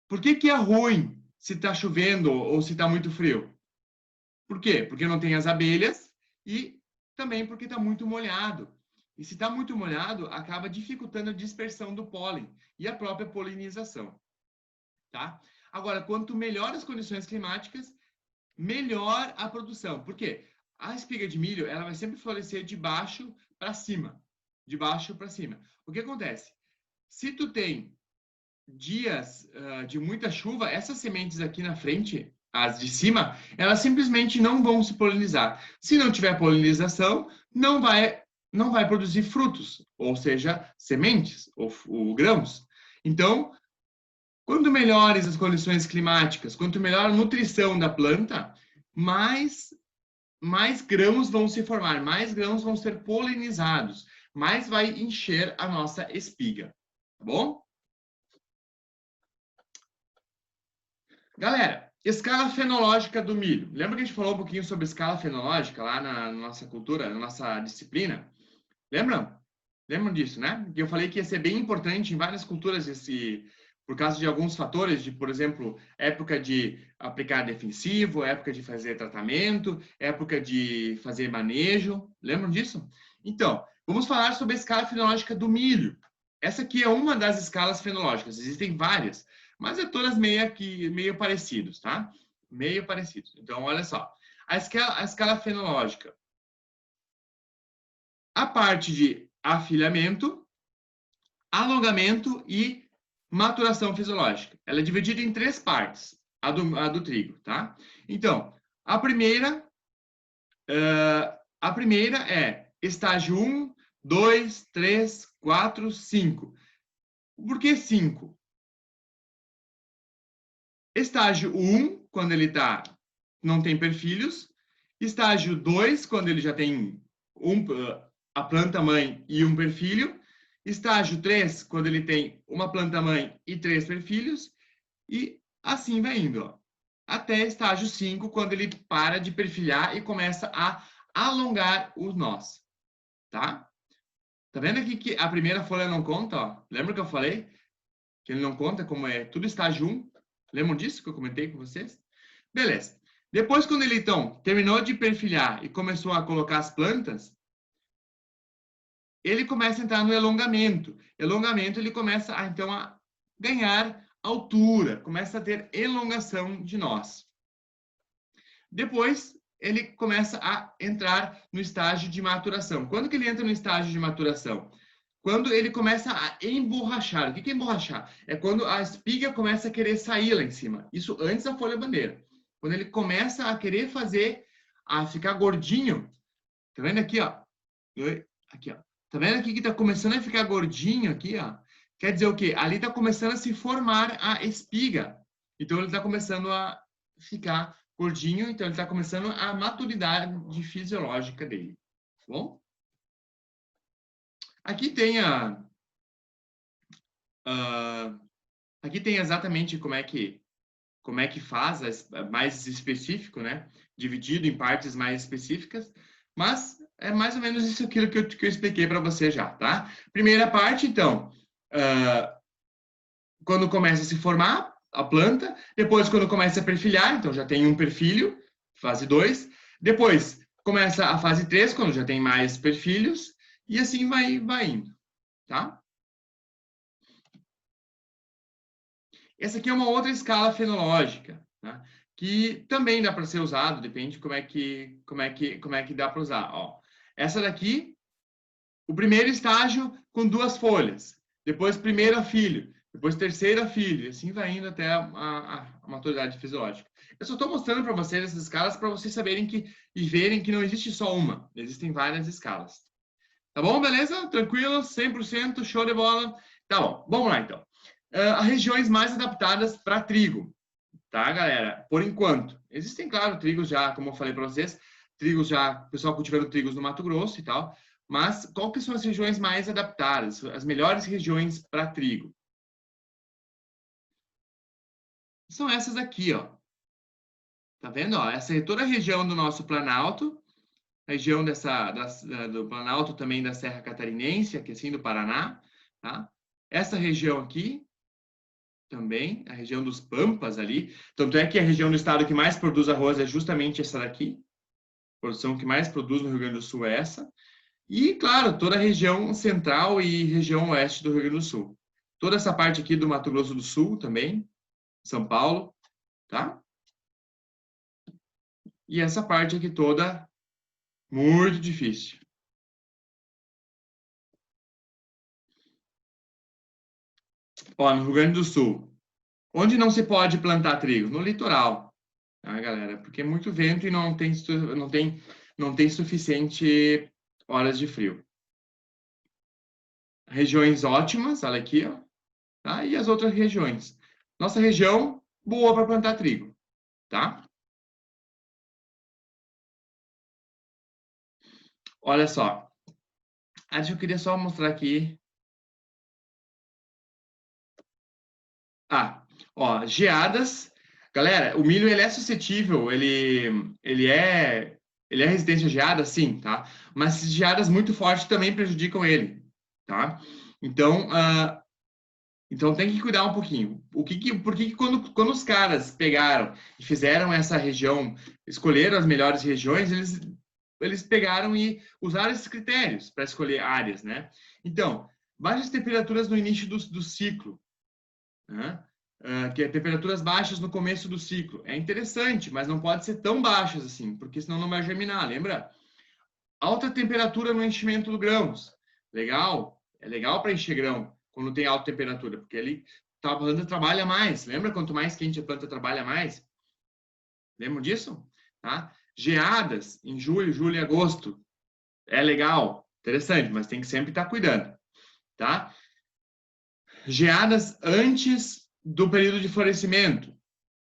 Por que é ruim se tá chovendo ou se tá muito frio? Por quê? Porque não tem as abelhas e também porque está muito molhado. E se está muito molhado, acaba dificultando a dispersão do pólen e a própria polinização. Tá? Agora, quanto melhor as condições climáticas, melhor a produção. Por quê? A espiga de milho ela vai sempre florescer de baixo para cima. De baixo para cima. O que acontece? Se tu tem dias de muita chuva, essas sementes aqui na frente, as de cima, elas simplesmente não vão se polinizar. Se não tiver polinização, não vai produzir frutos, ou seja, sementes ou grãos. Então, quanto melhores as condições climáticas, quanto melhor a nutrição da planta, mais grãos vão se formar, mais grãos vão ser polinizados, mais vai encher a nossa espiga, tá bom? Galera, escala fenológica do milho. Lembra que a gente falou um pouquinho sobre escala fenológica lá na nossa cultura, na nossa disciplina? Lembram? Lembram disso, né? Que eu falei que ia ser bem importante em várias culturas por causa de alguns fatores, por exemplo, época de aplicar defensivo, época de fazer tratamento, época de fazer manejo. Lembram disso? Então, vamos falar sobre a escala fenológica do milho. Essa aqui é uma das escalas fenológicas, existem várias, mas é todas meio parecidos, tá? Meio parecidos. Então, olha só. a escala fenológica. A parte de afilhamento, alongamento e maturação fisiológica. Ela é dividida em 3 partes, a do trigo, tá? Então, a primeira é estágio 1, 2, 3, 4, 5. Por que 5? Estágio 1, quando ele não tem perfilhos. Estágio 2, quando ele já tem a planta-mãe e um perfilho. Estágio 3, quando ele tem uma planta-mãe e 3 perfilhos. E assim vai indo, ó. Até estágio 5, quando ele para de perfilhar e começa a alongar os nós, tá? Tá vendo aqui que a primeira folha não conta, ó? Lembra que eu falei que ele não conta como é tudo estágio 1? Lembram disso que eu comentei com vocês? Beleza. Depois, quando ele, então, terminou de perfilhar e começou a colocar as plantas, ele começa a entrar no elongamento. Elongamento, ele começa, então, a ganhar altura, começa a ter elongação de nós. Depois, ele começa a entrar no estágio de maturação. Quando que ele entra no estágio de maturação? Quando ele começa a emborrachar. O que é emborrachar? É quando a espiga começa a querer sair lá em cima. Isso antes da folha bandeira. Quando ele começa a querer a ficar gordinho. Tá vendo aqui, ó? Aqui, ó. Tá vendo aqui que tá começando a ficar gordinho aqui, ó? Quer dizer o quê? Ali tá começando a se formar a espiga. Então ele tá começando a ficar gordinho, então ele tá começando a maturidade fisiológica dele. Tá bom? Aqui tem aqui tem exatamente como é que faz, mais específico, né? Dividido em partes mais específicas, mas é mais ou menos isso aquilo que eu expliquei para você já, tá? Primeira parte, então, quando começa a se formar a planta, depois quando começa a perfilhar, então já tem um perfilho, fase 2, depois começa a fase 3, quando já tem mais perfilhos, e assim vai indo, tá? Essa aqui é uma outra escala fenológica, né? Que também dá para ser usado, depende de como é que dá para usar. Ó, essa daqui, o primeiro estágio com 2 folhas, depois primeiro afilho, depois terceiro afilho, e assim vai indo até a maturidade fisiológica. Eu só estou mostrando para vocês essas escalas para vocês saberem e verem que não existe só uma, existem várias escalas. Tá bom, beleza? Tranquilo? 100%, show de bola? Tá bom, vamos lá então. As regiões mais adaptadas para trigo, tá, galera? Por enquanto. Existem, claro, trigos já, como eu falei para vocês, trigos já, o pessoal cultivando trigos no Mato Grosso e tal, mas qual que são as regiões mais adaptadas, as melhores regiões para trigo? São essas aqui, ó. Tá vendo? Ó, essa é toda a região do nosso Planalto, região do Planalto também da Serra Catarinense, aqui assim do Paraná, tá? Essa região aqui, também, a região dos Pampas ali. Tanto é que a região do estado que mais produz arroz é justamente essa daqui. A produção que mais produz no Rio Grande do Sul é essa. E, claro, toda a região central e região oeste do Rio Grande do Sul. Toda essa parte aqui do Mato Grosso do Sul também, São Paulo, tá? E essa parte aqui toda, muito difícil. Ó, no Rio Grande do Sul, onde não se pode plantar trigo? No litoral, tá, galera? Porque é muito vento e não tem suficiente horas de frio. Regiões ótimas, olha aqui, ó, tá? E as outras regiões. Nossa região, boa para plantar trigo, tá? Olha só. Eu queria só mostrar aqui. Ó, geadas. Galera, o milho ele é suscetível, ele é resistente a geada, sim, tá? Mas geadas muito fortes também prejudicam ele, tá? Então, então tem que cuidar um pouquinho. Por que quando os caras pegaram e fizeram essa região, escolheram as melhores regiões, eles pegaram e usaram esses critérios para escolher áreas, né? Então, baixas temperaturas no início do ciclo, né? que é temperaturas baixas no começo do ciclo. É interessante, mas não pode ser tão baixas assim, porque senão não vai germinar, lembra? Alta temperatura no enchimento do grãos. Legal? É legal para encher grão quando tem alta temperatura, porque ele a planta trabalha mais. Lembra? Quanto mais quente a planta trabalha mais? Lembram disso? Tá? Geadas em julho e agosto. É legal, interessante, mas tem que sempre estar cuidando. Tá? Geadas antes do período de florescimento.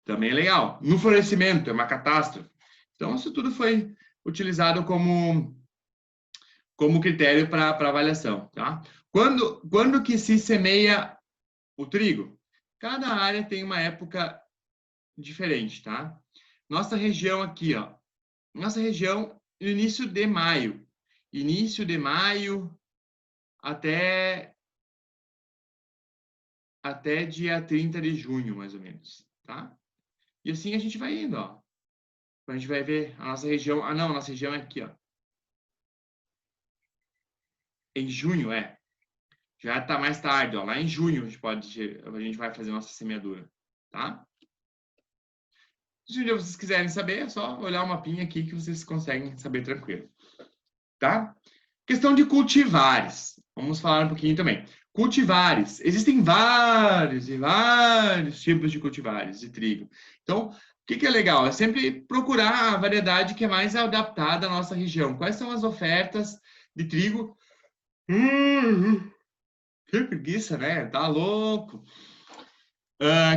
Também é legal. No florescimento, é uma catástrofe. Então, isso tudo foi utilizado como critério para avaliação. Tá? Quando que se semeia o trigo? Cada área tem uma época diferente, tá? Nossa região aqui, ó. Nossa região, no início de maio. Início de maio até dia 30 de junho, mais ou menos, tá? E assim a gente vai indo, ó. A gente vai ver a nossa região. Ah, não, a nossa região é aqui, ó. Em junho, é. Já está mais tarde, ó. Lá em junho a gente vai fazer nossa semeadura, tá? Se um dia vocês quiserem saber, é só olhar o mapinha aqui que vocês conseguem saber tranquilo, tá? Questão de cultivares. Vamos falar um pouquinho também. Cultivares. Existem vários e vários tipos de cultivares de trigo. Então, o que é legal? É sempre procurar a variedade que é mais adaptada à nossa região. Quais são as ofertas de trigo? Que preguiça, né? Tá louco.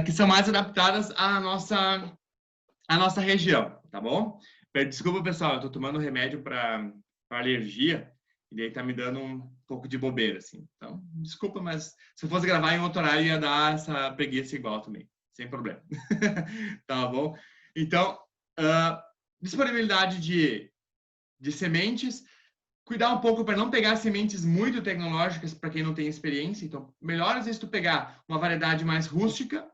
Que são mais adaptadas à nossa região, tá bom? Desculpa, pessoal, eu tô tomando remédio para alergia e daí tá me dando um pouco de bobeira, assim. Então, desculpa, mas se eu fosse gravar em outro horário ia dar essa preguiça igual também, sem problema. Tá bom? Então, disponibilidade de sementes, cuidar um pouco para não pegar sementes muito tecnológicas para quem não tem experiência. Então, melhor às vezes tu pegar uma variedade mais rústica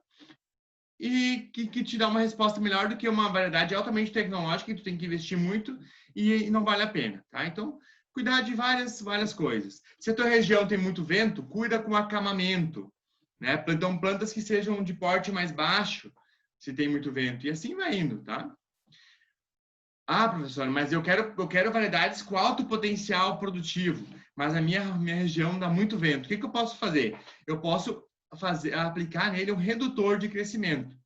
e que te dá uma resposta melhor do que uma variedade altamente tecnológica que tu tem que investir muito e não vale a pena, tá? Então, cuidar de várias coisas. Se a tua região tem muito vento, cuida com acamamento, né? Então, plantas que sejam de porte mais baixo, se tem muito vento, e assim vai indo, tá? Ah, professor, mas eu quero variedades com alto potencial produtivo, mas a minha região dá muito vento. O que eu posso fazer? Eu posso aplicar nele um redutor de crescimento.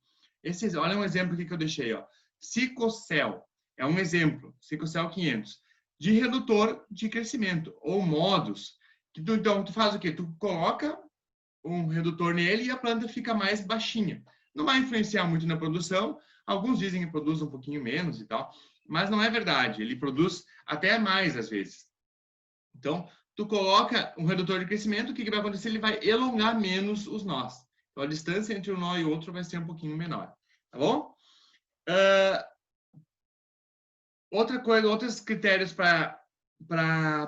Olha um exemplo aqui que eu deixei, ó. Cicocel é um exemplo, Cicocel 500, de redutor de crescimento, ou modos. Então, tu faz o quê? Tu coloca um redutor nele e a planta fica mais baixinha. Não vai influenciar muito na produção. Alguns dizem que produz um pouquinho menos e tal, mas não é verdade. Ele produz até mais às vezes. Então, tu coloca um redutor de crescimento, o que vai acontecer? Ele vai elongar menos os nós. Então, a distância entre um nó e outro vai ser um pouquinho menor. Tá bom? Outra coisa, outros critérios para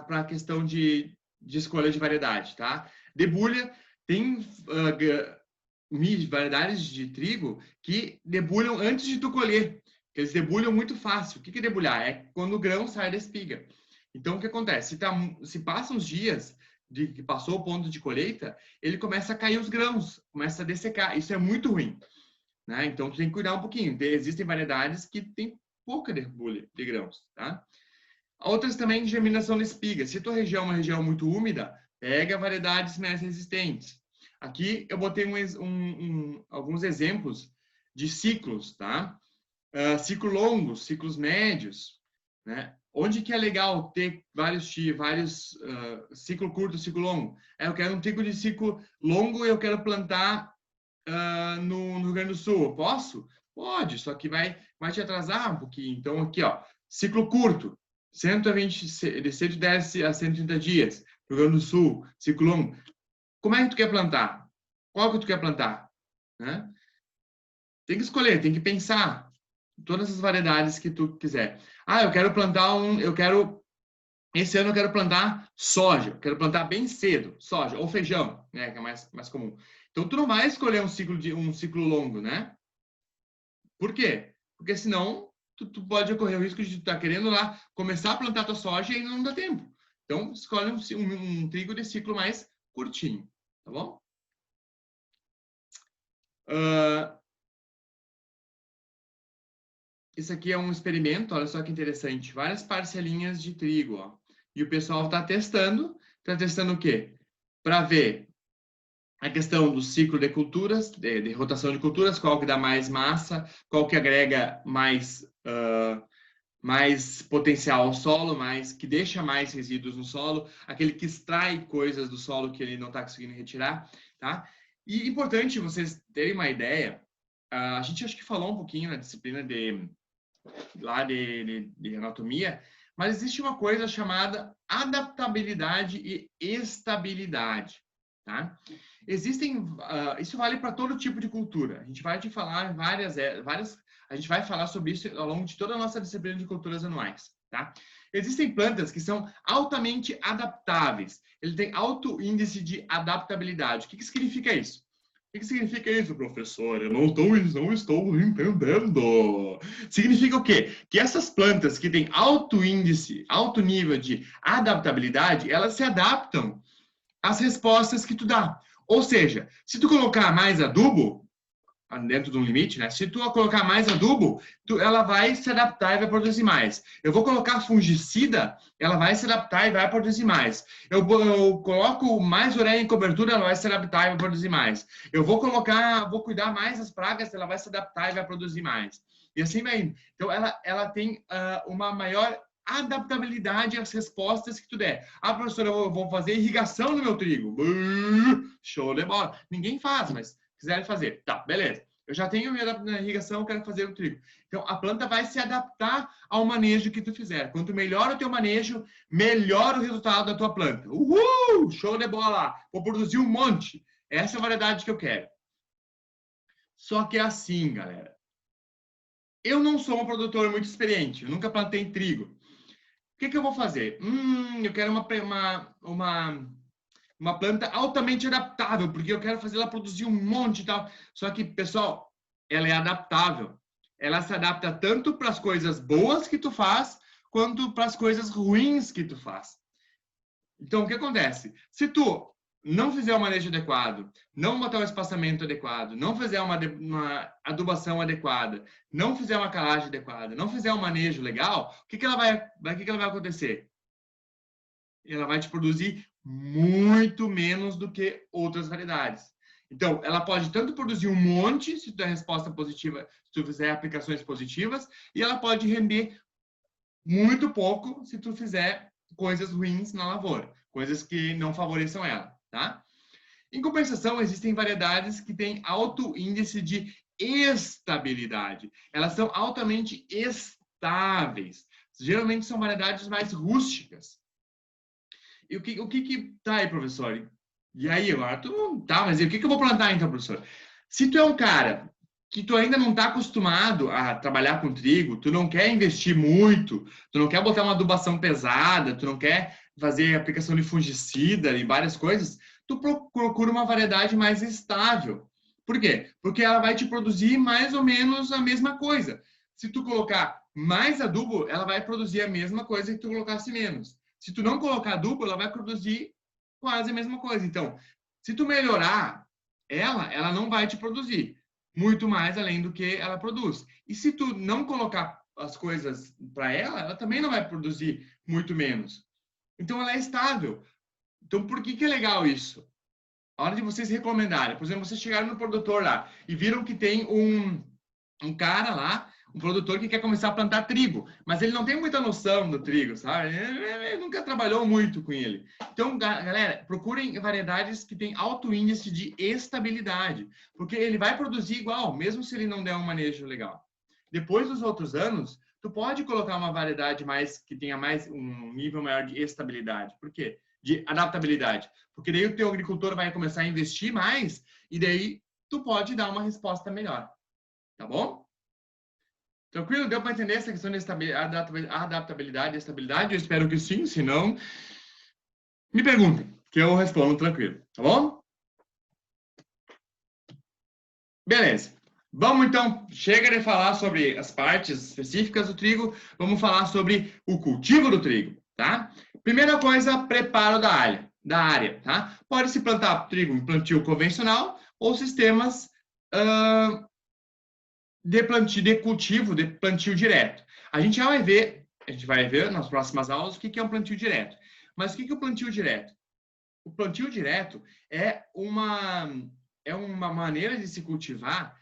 a questão de escolha de variedade, tá? Debulha, tem variedades de trigo que debulham antes de tu colher, que eles debulham muito fácil. O que é debulhar? É quando o grão sai da espiga. Então, o que acontece? Se passa uns dias de que passou o ponto de colheita, ele começa a cair os grãos, começa a dessecar. Isso é muito ruim, né? Então, tu tem que cuidar um pouquinho. Existem variedades que têm pouca debulha de grãos, tá? Outras também de germinação de espiga. Se a tua região é uma região muito úmida, pega variedades mais resistentes. Aqui eu botei alguns exemplos de ciclos, tá? Ciclo longos, ciclos médios, né? Onde que é legal ter vários ciclo curto, ciclo longo? Eu quero um tipo de ciclo longo e eu quero plantar no Rio Grande do Sul. Eu posso? Pode, só que vai te atrasar um pouquinho. Então, aqui, ó, ciclo curto, 120, de 110 a 130 dias, Rio Grande do Sul, ciclo longo. Como é que tu quer plantar? Qual que tu quer plantar? Né? Tem que escolher, tem que pensar todas as variedades que tu quiser. Eu quero plantar esse ano eu quero plantar soja, eu quero plantar bem cedo, soja, ou feijão, né, que é mais comum. Então, tu não vai escolher um ciclo longo, né? Por quê? Porque senão tu pode ocorrer o risco de tu estar querendo lá começar a plantar tua soja e não dá tempo. Então, escolhe um trigo de ciclo mais curtinho, tá bom? Isso aqui é um experimento, olha só que interessante. Várias parcelinhas de trigo, ó. E o pessoal está testando. Está testando o quê? Para ver a questão do ciclo de culturas, de rotação de culturas, qual que dá mais massa, qual que agrega mais potencial ao solo, que deixa mais resíduos no solo, aquele que extrai coisas do solo que ele não está conseguindo retirar, tá? E importante vocês terem uma ideia, a gente acho que falou um pouquinho na disciplina de anatomia, mas existe uma coisa chamada adaptabilidade e estabilidade, tá? Isso vale para todo tipo de cultura. A gente vai te falar a gente vai falar sobre isso ao longo de toda a nossa disciplina de culturas anuais, tá? Existem plantas que são altamente adaptáveis. Ele tem alto índice de adaptabilidade. O que significa isso? O que significa isso, professor? Eu não estou entendendo. Significa o quê? Que essas plantas que têm alto índice, alto nível de adaptabilidade, elas se adaptam às respostas que tu dá. Ou seja, se tu colocar mais adubo, dentro de um limite, né? Se tu colocar mais adubo, ela vai se adaptar e vai produzir mais. Eu vou colocar fungicida, ela vai se adaptar e vai produzir mais. Eu coloco mais ureia em cobertura, ela vai se adaptar e vai produzir mais. Vou cuidar mais das pragas, ela vai se adaptar e vai produzir mais. E assim vai indo. Então, ela tem uma maior adaptabilidade às respostas que tu der. Ah, professora, eu vou fazer irrigação no meu trigo. Show de bola. Ninguém faz, mas quiserem fazer. Tá, beleza. Eu já tenho minha irrigação, quero fazer o trigo. Então, a planta vai se adaptar ao manejo que tu fizer. Quanto melhor o teu manejo, melhor o resultado da tua planta. Uhul! Show de bola! Vou produzir um monte. Essa é a variedade que eu quero. Só que é assim, galera. Eu não sou um produtor muito experiente. Eu nunca plantei trigo. O que eu vou fazer? Eu quero uma planta altamente adaptável, porque eu quero fazer ela produzir um monte e tal. Só que, pessoal, ela é adaptável. Ela se adapta tanto para as coisas boas que tu faz, quanto para as coisas ruins que tu faz. Então, o que acontece? Se tu não fizer o manejo adequado, não botar o espaçamento adequado, não fizer uma adubação adequada, não fizer uma calagem adequada, não fizer um manejo legal, o que ela vai acontecer? Ela vai te produzir muito menos do que outras variedades. Então, ela pode tanto produzir um monte, se tu der resposta positiva, se tu fizer aplicações positivas, e ela pode render muito pouco se tu fizer coisas ruins na lavoura, coisas que não favoreçam ela, tá? Em compensação, existem variedades que têm alto índice de estabilidade. Elas são altamente estáveis. Geralmente são variedades mais rústicas. E o que tá aí, professor? E aí, agora tá, mas e o que eu vou plantar então, professor? Se tu é um cara que tu ainda não está acostumado a trabalhar com trigo, tu não quer investir muito, tu não quer botar uma adubação pesada, tu não quer fazer aplicação de fungicida e várias coisas, tu procura uma variedade mais estável. Por quê? Porque ela vai te produzir mais ou menos a mesma coisa. Se tu colocar mais adubo, ela vai produzir a mesma coisa que tu colocasse menos. Se tu não colocar adubo, ela vai produzir quase a mesma coisa. Então, se tu melhorar ela não vai te produzir muito mais além do que ela produz. E se tu não colocar as coisas para ela também não vai produzir muito menos. Então, ela é estável. Então, por que é legal isso? A hora de vocês recomendarem, por exemplo, vocês chegaram no produtor lá e viram que tem um cara lá, um produtor que quer começar a plantar trigo, mas ele não tem muita noção do trigo, sabe? Ele nunca trabalhou muito com ele. Então, galera, procurem variedades que têm alto índice de estabilidade, porque ele vai produzir igual, mesmo se ele não der um manejo legal. Depois dos outros anos, tu pode colocar uma variedade que tenha mais um nível maior de estabilidade. Por quê? De adaptabilidade. Porque daí o teu agricultor vai começar a investir mais e daí tu pode dar uma resposta melhor. Tá bom? Tranquilo? Deu para entender essa questão de adaptabilidade e estabilidade? Eu espero que sim, se não, me perguntem, que eu respondo tranquilo, tá bom? Beleza. Vamos então, chega de falar sobre as partes específicas do trigo, vamos falar sobre o cultivo do trigo, tá? Primeira coisa, preparo da área, tá? Pode-se plantar trigo em plantio convencional ou sistemas de cultivo, de plantio direto. A gente vai ver nas próximas aulas o que é um plantio direto. Mas o que é o plantio direto? O plantio direto é uma maneira de se cultivar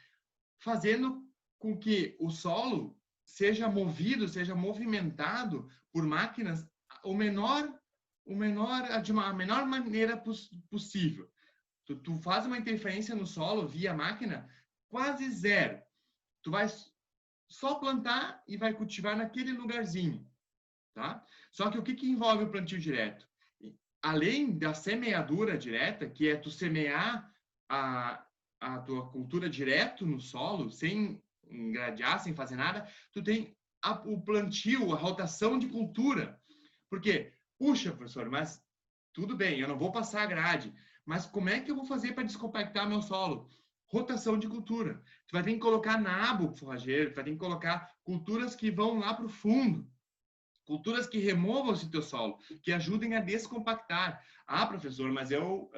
fazendo com que o solo seja movido, seja movimentado por máquinas a menor maneira possível. Tu faz uma interferência no solo via máquina quase zero. Tu vai só plantar e vai cultivar naquele lugarzinho, tá? Só que o que envolve o plantio direto? Além da semeadura direta, que é tu semear a tua cultura direto no solo, sem engradear, sem fazer nada, tu tem o plantio, a rotação de cultura. Porque, puxa, professor, mas tudo bem, eu não vou passar a grade, mas como é que eu vou fazer para descompactar meu solo? Rotação de cultura. Tu vai ter que colocar nabo forrageiro, tu vai ter que colocar culturas que vão lá para o fundo. Culturas que removam esse teu solo, que ajudem a descompactar. Ah, professor, mas eu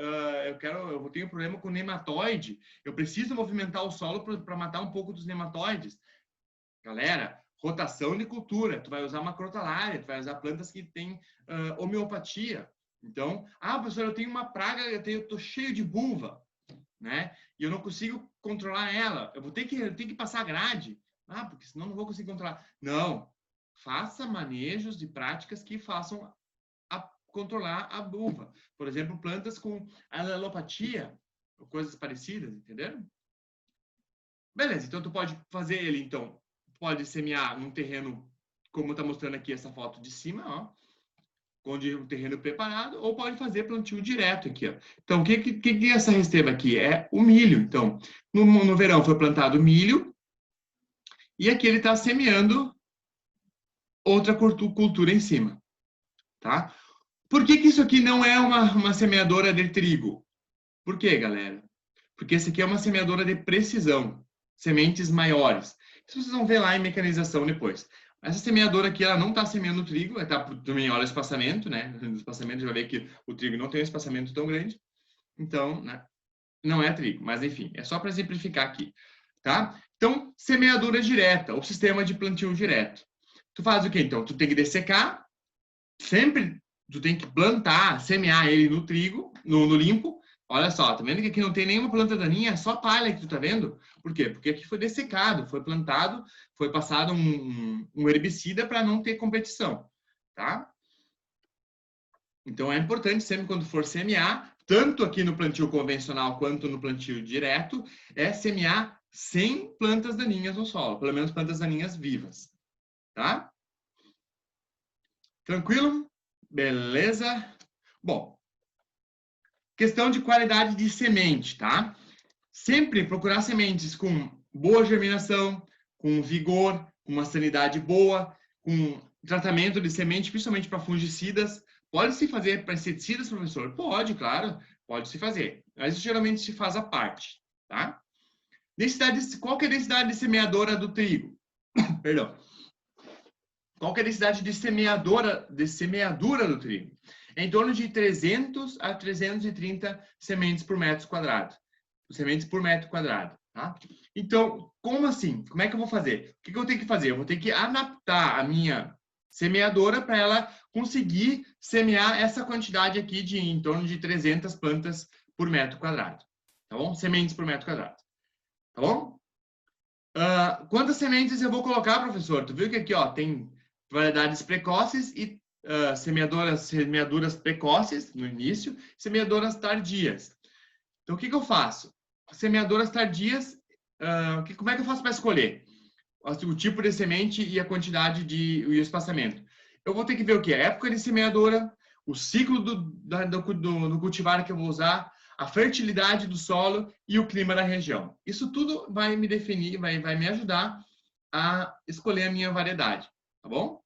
tenho problema com nematóide. Eu preciso movimentar o solo para matar um pouco dos nematóides. Galera, rotação de cultura. Tu vai usar uma crotalária, tu vai usar plantas que têm homeopatia. Então, professor, eu tenho uma praga, eu tô cheio de vulva, né? E eu não consigo controlar ela. Eu tenho que passar grade. Porque senão não vou conseguir controlar. Não. Faça manejos de práticas que façam controlar a vulva. Por exemplo, plantas com alopatia, ou coisas parecidas, entenderam? Beleza, então tu pode fazer ele, então, pode semear num terreno, como está mostrando aqui essa foto de cima, ó, onde o terreno preparado, ou pode fazer plantio direto aqui, ó. Então, o que é essa resteba aqui? É o milho. Então, no verão foi plantado milho, e aqui ele está semeando outra cultura em cima, tá? Por que isso aqui não é uma semeadora de trigo? Por quê, galera? Porque esse aqui é uma semeadora de precisão, sementes maiores. Isso vocês vão ver lá em mecanização depois. Essa semeadora aqui, ela não está semeando trigo, ela está também, olha o espaçamento, né? No espaçamento, já vai ver que o trigo não tem um espaçamento tão grande. Então, né? Não é trigo, mas enfim, é só para exemplificar aqui, tá? Então, semeadura direta, ou sistema de plantio direto. Tu faz o quê, então? Tu tem que dessecar, sempre tu tem que plantar, semear ele no trigo, no limpo. Olha só, tá vendo que aqui não tem nenhuma planta daninha, é só palha que tu tá vendo? Por quê? Porque aqui foi dessecado, foi plantado, foi passado um herbicida para não ter competição, tá? Então é importante sempre quando for semear, tanto aqui no plantio convencional quanto no plantio direto, é semear sem plantas daninhas no solo, pelo menos plantas daninhas vivas, tá? Tranquilo? Beleza? Bom, questão de qualidade de semente, tá? Sempre procurar sementes com boa germinação, com vigor, com uma sanidade boa, com tratamento de semente, principalmente para fungicidas. Pode-se fazer para inseticidas, professor? Pode, claro, pode-se fazer. Mas isso geralmente se faz à parte, tá? Qual que é a densidade de semeadora do trigo? Perdão. Qual que é a densidade de semeadura do trigo? É em torno de 300 a 330 sementes por metro quadrado. Sementes por metro quadrado, tá? Então, como assim? Como é que eu vou fazer? O que eu tenho que fazer? Eu vou ter que adaptar a minha semeadora para ela conseguir semear essa quantidade aqui de em torno de 300 plantas por metro quadrado, tá bom? Sementes por metro quadrado, tá bom? Quantas sementes eu vou colocar, professor? Tu viu que aqui, ó, tem variedades precoces e semeaduras precoces no início, semeadoras tardias. Então, o que eu faço? Semeadoras tardias, como é que eu faço para escolher? O tipo de semente e a quantidade e o espaçamento. Eu vou ter que ver o que? A época de semeadora, o ciclo do cultivar que eu vou usar, a fertilidade do solo e o clima da região. Isso tudo vai me definir, vai me ajudar a escolher a minha variedade, tá bom?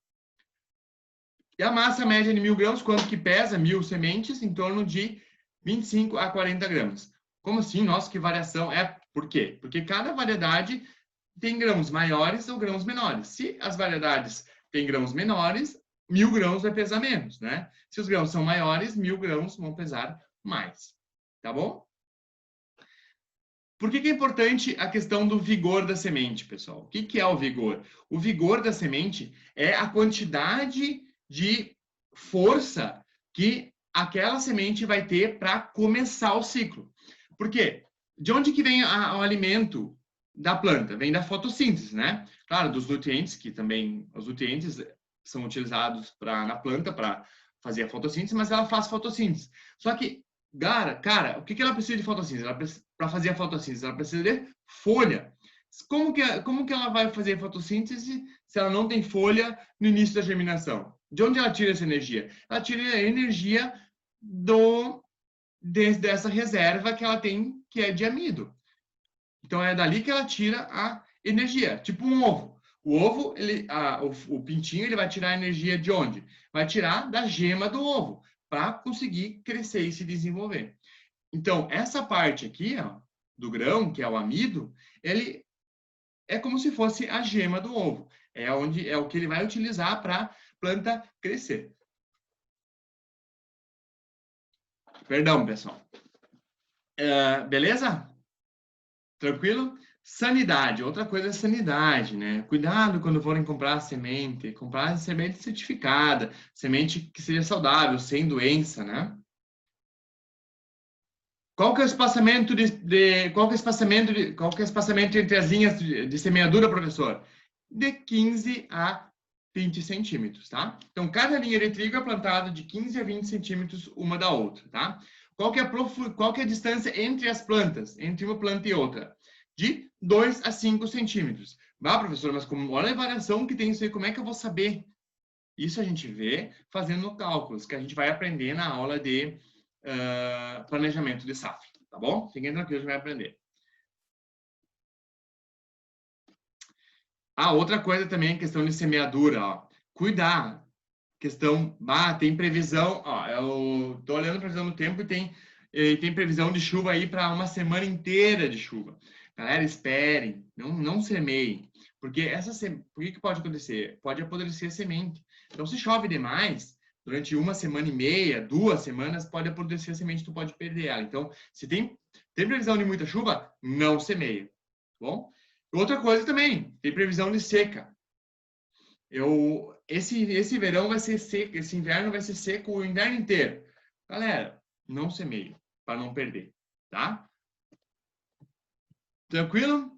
E a massa média de 1.000 grãos, quanto que pesa 1.000 sementes? Em torno de 25 a 40 gramas. Como assim? Nossa, que variação. Por quê? Porque cada variedade tem grãos maiores ou grãos menores. Se as variedades têm grãos menores, 1.000 grãos vai pesar menos, né? Se os grãos são maiores, 1.000 grãos vão pesar mais. Tá bom? Por que é importante a questão do vigor da semente, pessoal? O que é o vigor? O vigor da semente é a quantidade de força que aquela semente vai ter para começar o ciclo. Por quê? De onde que vem o alimento da planta? Vem da fotossíntese, né? Claro, dos nutrientes, que também os nutrientes são utilizados na planta para fazer a fotossíntese, mas ela faz fotossíntese. Só que, cara, o que ela precisa de fotossíntese? Para fazer a fotossíntese, ela precisa de folha. Como que ela vai fazer a fotossíntese se ela não tem folha no início da germinação? De onde ela tira essa energia? Ela tira a energia dessa reserva que ela tem, que é de amido. Então, é dali que ela tira a energia, tipo um ovo. O ovo, o pintinho, ele vai tirar a energia de onde? Vai tirar da gema do ovo, para conseguir crescer e se desenvolver. Então, essa parte aqui, ó, do grão, que é o amido, ele é como se fosse a gema do ovo. É o que ele vai utilizar para a planta crescer. Perdão, pessoal. Beleza? Tranquilo? Sanidade. Outra coisa é sanidade, né? Cuidado quando forem comprar semente. Comprar semente certificada. Semente que seja saudável, sem doença, né? Qual que é o espaçamento qual que é o espaçamento entre as linhas de semeadura, professor? De 15 a 20 centímetros, tá? Então, cada linha de trigo é plantada de 15 a 20 centímetros uma da outra, tá? Qual que é a distância entre as plantas, entre uma planta e outra? De 2 a 5 centímetros. Ah, professor, mas olha a variação que tem isso aí, como é que eu vou saber? Isso a gente vê fazendo cálculos, que a gente vai aprender na aula de planejamento de safra, tá bom? Fiquem tranquilos, vai aprender. Outra coisa também, questão de semeadura, ó. Cuidar. Questão, tem previsão, ó, eu tô olhando a previsão do tempo e tem previsão de chuva aí para uma semana inteira de chuva. Galera, esperem, não semeiem, porque por que pode acontecer? Pode apodrecer a semente. Então, se chove demais, durante uma semana e meia, 2 semanas, pode apodrecer a semente, tu pode perder ela. Então, se tem previsão de muita chuva, não semeia, tá bom? Outra coisa também, tem previsão de seca. Esse verão vai ser seco, esse inverno vai ser seco o inverno inteiro. Galera, não semeie, para não perder, tá? Tranquilo?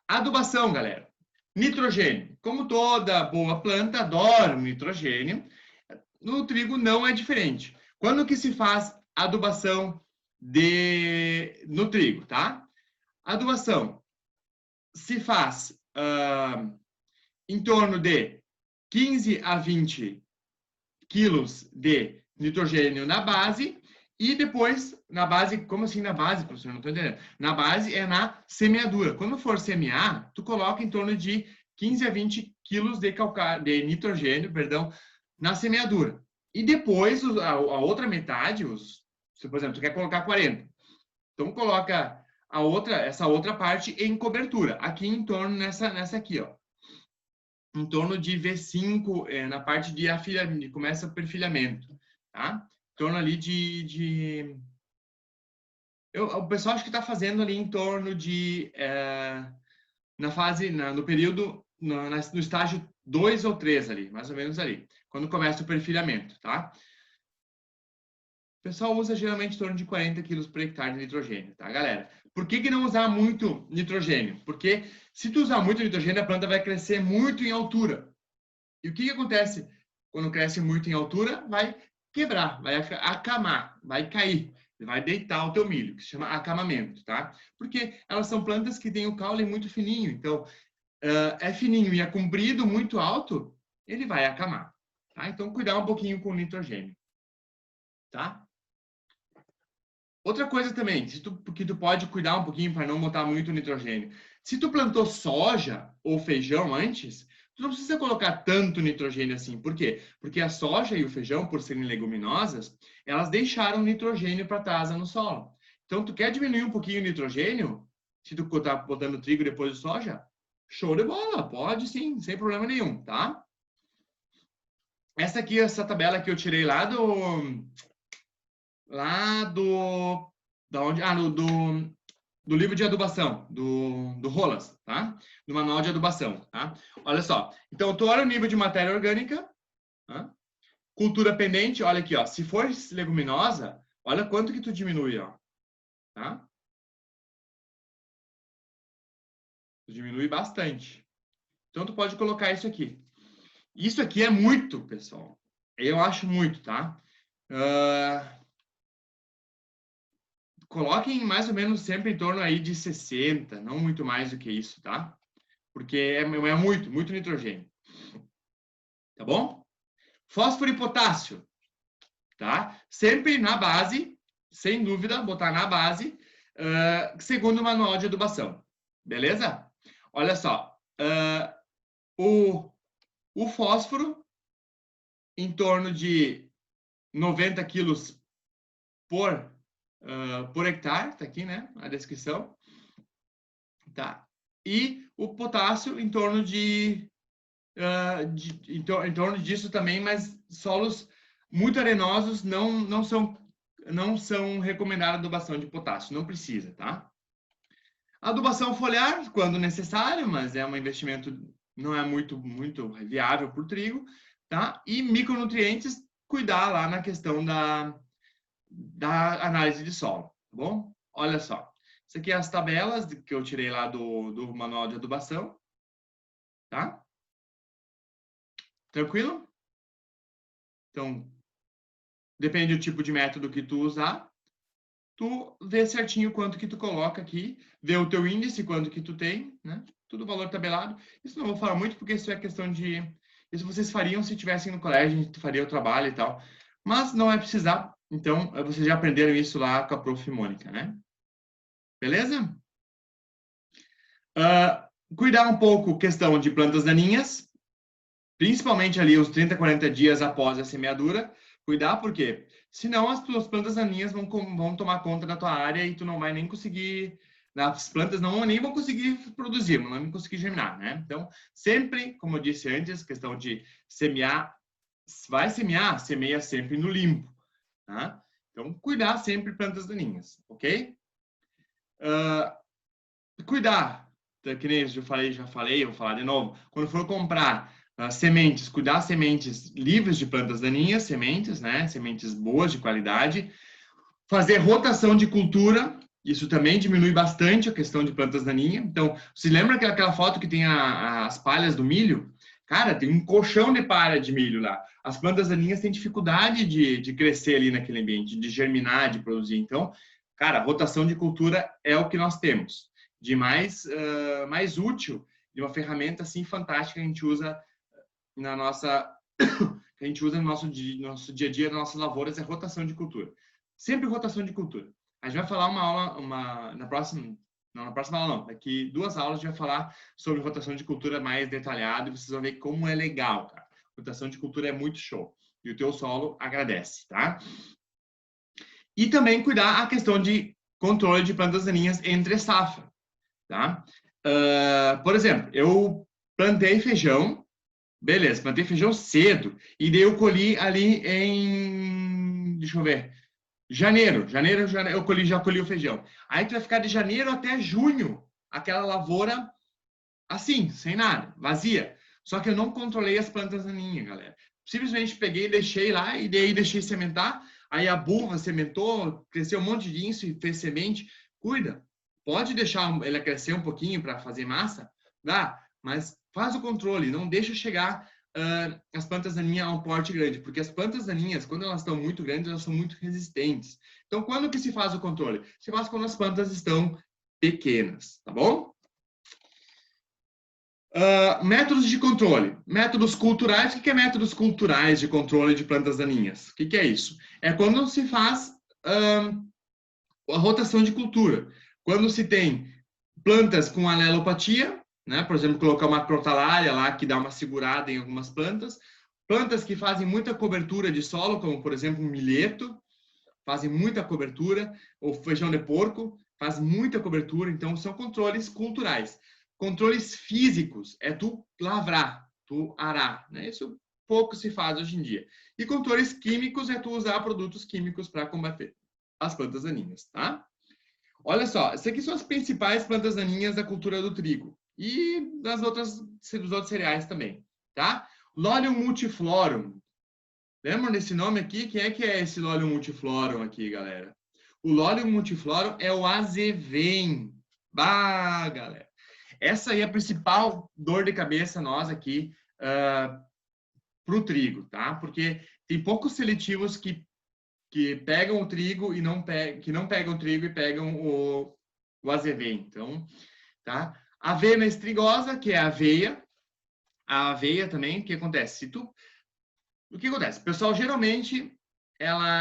Adubação, galera. Nitrogênio. Como toda boa planta adora o nitrogênio, no trigo não é diferente. Quando que se faz adubação no trigo, tá? Adubação se faz em torno de 15 a 20 quilos de nitrogênio na base e depois, na base, como assim na base, professor? Não estou entendendo. Na base é na semeadura. Quando for semear, tu coloca em torno de 15 a 20 quilos de nitrogênio, perdão, na semeadura. E depois, a outra metade, por exemplo, tu quer colocar 40. Então, coloca essa outra parte em cobertura. Aqui em torno, nessa aqui, ó. Em torno de V5, na parte de afilhamento, começa o perfilhamento, tá? Em torno ali o pessoal acho que está fazendo ali em torno de, no período, no estágio 2 ou 3 ali, mais ou menos ali, quando começa o perfilhamento, tá? O pessoal usa geralmente em torno de 40 quilos por hectare de nitrogênio, tá, galera? Por que não usar muito nitrogênio? Porque se tu usar muito nitrogênio, a planta vai crescer muito em altura. E o que acontece quando cresce muito em altura? Vai quebrar, vai acamar, vai cair, vai deitar o teu milho, que se chama acamamento, tá? Porque elas são plantas que têm o caule muito fininho, então é fininho e é comprido, muito alto, ele vai acamar, tá? Então cuidar um pouquinho com o nitrogênio, tá? Outra coisa também, que tu pode cuidar um pouquinho para não botar muito nitrogênio. Se tu plantou soja ou feijão antes, tu não precisa colocar tanto nitrogênio assim. Por quê? Porque a soja e o feijão, por serem leguminosas, elas deixaram nitrogênio para trás no solo. Então, tu quer diminuir um pouquinho o nitrogênio, se tu tá botando trigo depois de soja, show de bola, pode sim, sem problema nenhum, tá? Essa tabela que eu tirei lá da onde? do livro de adubação, do Rolas, tá? Do manual de adubação, tá? Olha só. Então, tu olha o nível de matéria orgânica, tá? Cultura pendente, olha aqui, ó. Se for leguminosa, olha quanto que tu diminui, ó. Tá? Tu diminui bastante. Então, tu pode colocar isso aqui. Isso aqui é muito, pessoal. Eu acho muito, tá? Coloquem mais ou menos sempre em torno aí de 60, não muito mais do que isso, tá? Porque é muito, muito nitrogênio. Tá bom? Fósforo e potássio, tá? Sempre na base, sem dúvida, botar na base, segundo o manual de adubação. Beleza? Olha só. O fósforo, em torno de 90 quilos por hectare, tá aqui, né? A descrição. Tá? E o potássio em torno em torno disso também, mas solos muito arenosos não são recomendados adubação de potássio, não precisa, tá? Adubação foliar, quando necessário, mas é um investimento, não é muito viável para o trigo, tá? E micronutrientes, cuidar lá na questão da análise de solo, tá bom? Olha só. Isso aqui é as tabelas que eu tirei lá do manual de adubação, tá? Tranquilo? Então, depende do tipo de método que tu usar, tu vê certinho quanto que tu coloca aqui, vê o teu índice, quanto que tu tem, né? Tudo valor tabelado. Isso não vou falar muito, porque isso é questão de... Isso vocês fariam se estivessem no colégio, a gente faria o trabalho e tal. Mas não é precisar. Então, vocês já aprenderam isso lá com a prof. Mônica, né? Beleza? Cuidar um pouco questão de plantas daninhas, principalmente ali os 30, 40 dias após a semeadura. Cuidar, porque senão as tuas plantas daninhas vão tomar conta da tua área e tu não vai nem conseguir, as plantas nem vão conseguir produzir, não vão conseguir germinar, né? Então, sempre, como eu disse antes, questão de semear, vai semear, semeia sempre no limpo, tá? Então, cuidar sempre plantas daninhas, ok? Cuidar, que nem eu já falei, eu vou falar de novo, quando for comprar sementes, cuidar sementes livres de plantas daninhas, sementes, né? Sementes boas, de qualidade. Fazer rotação de cultura, isso também diminui bastante a questão de plantas daninhas. Então, se lembra aquela foto que tem as palhas do milho? Cara, tem um colchão de palha de milho lá. As plantas daninhas têm dificuldade de crescer ali naquele ambiente, de germinar, de produzir. Então, cara, rotação de cultura é o que nós temos de mais útil, de uma ferramenta assim fantástica que a gente usa na nossa que a gente usa no nosso dia a dia, nas nossas lavouras, é rotação de cultura. Sempre rotação de cultura. A gente vai falar na próxima aula não, daqui 2 aulas a gente vai falar sobre rotação de cultura mais detalhado e vocês vão ver como é legal, cara. Rotação de cultura é muito show. E o teu solo agradece, tá? E também cuidar a questão de controle de plantas daninhas entre safra, tá? Por exemplo, eu plantei feijão, beleza, plantei feijão cedo, e daí eu colhi ali deixa eu ver, janeiro eu já colhi o feijão. Aí tu vai ficar de janeiro até junho, aquela lavoura assim, sem nada, vazia. Só que eu não controlei as plantas daninhas, galera. Simplesmente peguei, deixei lá, e daí deixei sementar, aí a buva sementou, cresceu um monte de inso e fez semente. Cuida, pode deixar ela crescer um pouquinho para fazer massa, dá, mas faz o controle, não deixa chegar as plantas daninhas a um porte grande, porque as plantas daninhas, quando elas estão muito grandes, elas são muito resistentes. Então, quando que se faz o controle? Se faz quando as plantas estão pequenas, tá bom? Métodos de controle. Métodos culturais. O que é métodos culturais de controle de plantas daninhas? O que é isso? É quando se faz a rotação de cultura. Quando se tem plantas com alelopatia, né? Por exemplo, colocar uma crotalária lá que dá uma segurada em algumas plantas. Plantas que fazem muita cobertura de solo, como por exemplo um milheto, fazem muita cobertura, ou feijão de porco, faz muita cobertura. Então, são controles culturais. Controles físicos é tu lavrar, tu arar, né? Isso pouco se faz hoje em dia. E controles químicos é tu usar produtos químicos para combater as plantas daninhas, tá? Olha só, essas aqui são as principais plantas daninhas da cultura do trigo e dos outros cereais também, tá? Lolium multiflorum. Lembram desse nome aqui? Quem é esse Lolium multiflorum aqui, galera? O Lolium multiflorum é o azevém. Bah, galera. Essa aí é a principal dor de cabeça nós aqui para o trigo, tá? Porque tem poucos seletivos que pegam o trigo e que não pegam o trigo e pegam o azevém. Então, tá? Avena estrigosa, que é a aveia. A aveia também, o que acontece? O que acontece? O pessoal geralmente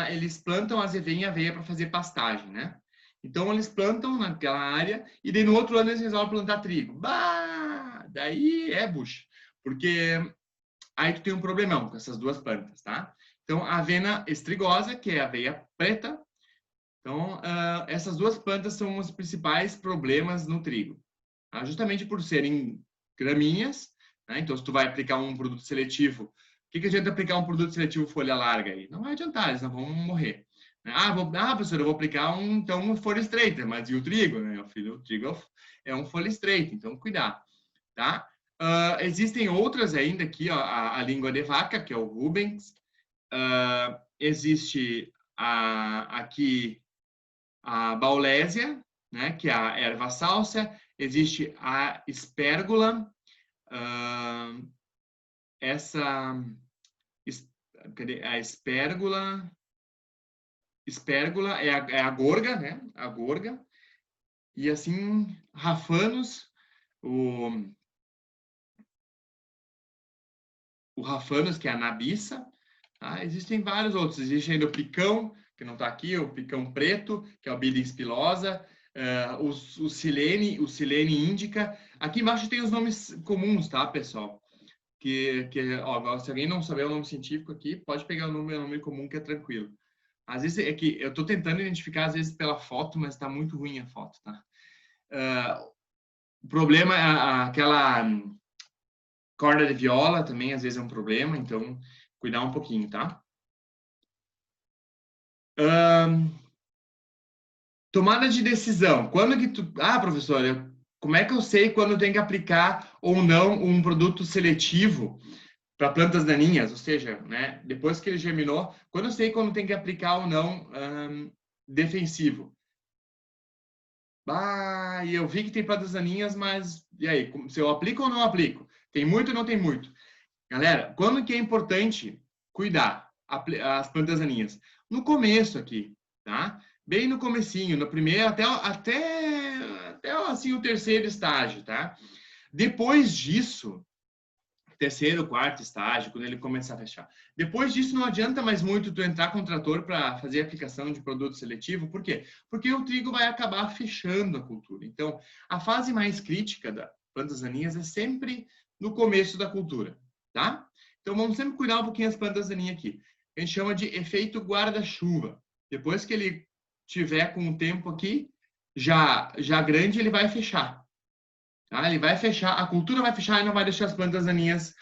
eles plantam azevém e aveia para fazer pastagem, né? Então eles plantam naquela área e daí no outro ano eles resolvem plantar trigo. Bah! Daí é bucha. Porque aí tu tem um problemão com essas duas plantas, tá? Então, a avena estrigosa, que é a aveia preta. Então, essas duas plantas são os principais problemas no trigo. Tá? Justamente por serem gramíneas, né? Então, se tu vai aplicar um produto seletivo, o que adianta aplicar um produto seletivo folha larga aí? Não vai adiantar, eles não vão morrer. Professor, eu vou aplicar uma folha estreita, mas e o trigo? Né? O trigo é um folha estreita, então cuidar, tá? Existem outras ainda aqui, ó, a língua de vaca, que é o Rubens. Existe aqui a Baulésia, né, que é a erva salsa. Existe a espérgula. Essa a espérgula. Espérgula é a gorga, né? A gorga. E assim, rafanos, o rafanos, que é a nabiça. Tá? Existem vários outros. Existe ainda o picão, que não está aqui, o picão preto, que é o Bilis pilosa, o silene índica. Aqui embaixo tem os nomes comuns, tá, pessoal? Ó, se alguém não saber o nome científico aqui, pode pegar o nome comum, que é tranquilo. Às vezes é que eu estou tentando identificar, às vezes, pela foto, mas está muito ruim a foto, tá? O problema é aquela corda de viola também, às vezes é um problema, então cuidar um pouquinho, tá? Tomada de decisão. Quando que tu... professor, como é que eu sei quando tem que aplicar ou não um produto seletivo para plantas daninhas? Ou seja, né, depois que ele germinou, quando eu sei quando tem que aplicar ou não defensivo? E eu vi que tem plantas daninhas, mas e aí? Se eu aplico ou não aplico? Tem muito ou não tem muito? Galera, quando que é importante cuidar as plantas daninhas? No começo aqui, tá? Bem no comecinho, no primeiro até assim o terceiro estágio, tá? Depois disso, terceiro, quarto estágio, quando ele começar a fechar. Depois disso, não adianta mais muito tu entrar com o trator para fazer a aplicação de produto seletivo. Por quê? Porque o trigo vai acabar fechando a cultura. Então, a fase mais crítica das plantas daninhas é sempre no começo da cultura, tá? Então, vamos sempre cuidar um pouquinho das plantas daninhas aqui. A gente chama de efeito guarda-chuva. Depois que ele tiver com o tempo aqui, já grande, ele vai fechar. Tá? Ele vai fechar, a cultura vai fechar e não vai deixar as plantas daninhas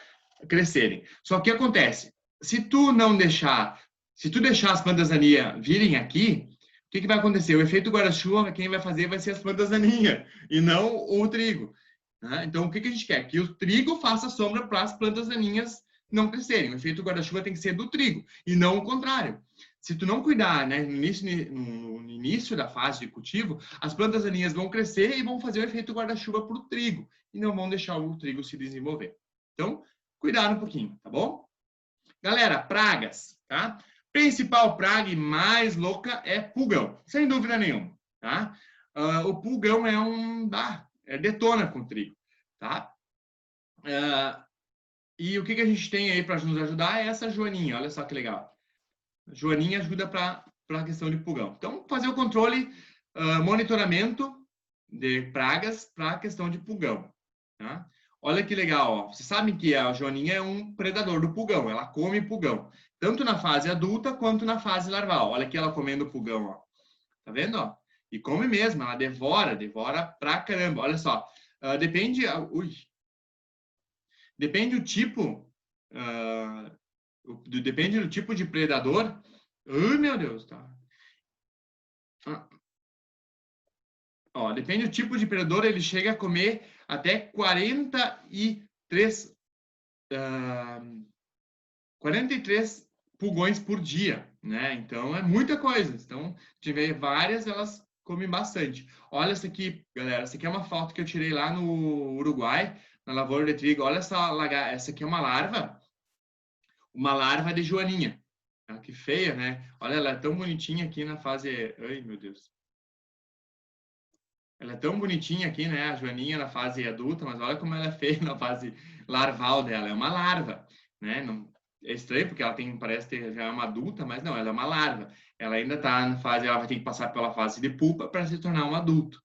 crescerem. Só que acontece, se tu deixar as plantas daninhas virem aqui, o que vai acontecer? O efeito guarda-chuva, quem vai fazer vai ser as plantas daninhas e não o trigo. Tá? Então, o que a gente quer? Que o trigo faça sombra para as plantas daninhas não crescerem. O efeito guarda-chuva tem que ser do trigo e não o contrário. Se tu não cuidar, né, no início da fase de cultivo, as plantas daninhas vão crescer e vão fazer o efeito guarda-chuva para o trigo e não vão deixar o trigo se desenvolver. Então, cuidado um pouquinho, tá bom? Galera, pragas, tá? Principal praga e mais louca é pulgão, sem dúvida nenhuma, tá? O pulgão detona com o trigo, tá? E o que a gente tem aí para nos ajudar é essa joaninha, olha só que legal. A joaninha ajuda para a questão de pulgão. Então, fazer o controle, monitoramento de pragas para a questão de pulgão. Tá? Olha que legal, ó. Vocês sabem que a joaninha é um predador do pulgão, ela come pulgão, tanto na fase adulta quanto na fase larval. Olha aqui ela comendo pulgão, ó. Tá vendo? Ó? E come mesmo, ela devora pra caramba. Olha só, depende do tipo, depende do tipo de predador. Ai, meu Deus, tá. Ó, depende do tipo de predador, ele chega a comer até 43 pulgões por dia, né? Então é muita coisa. Então, tiver várias, elas comem bastante. Olha essa aqui, galera. Essa aqui é uma foto que eu tirei lá no Uruguai, na lavoura de trigo. Olha essa aqui é uma larva de joaninha. Ah, que feia, né? Olha, ela é tão bonitinha aqui na fase. Ai, meu Deus. Ela é tão bonitinha aqui, né? A joaninha na fase adulta, mas olha como ela é feia na fase larval dela. É uma larva, né? Não, é estranho porque ela tem, parece ter já é uma adulta, mas não, ela é uma larva. Ela ainda está na fase, ela vai ter que passar pela fase de pupa para se tornar um adulto.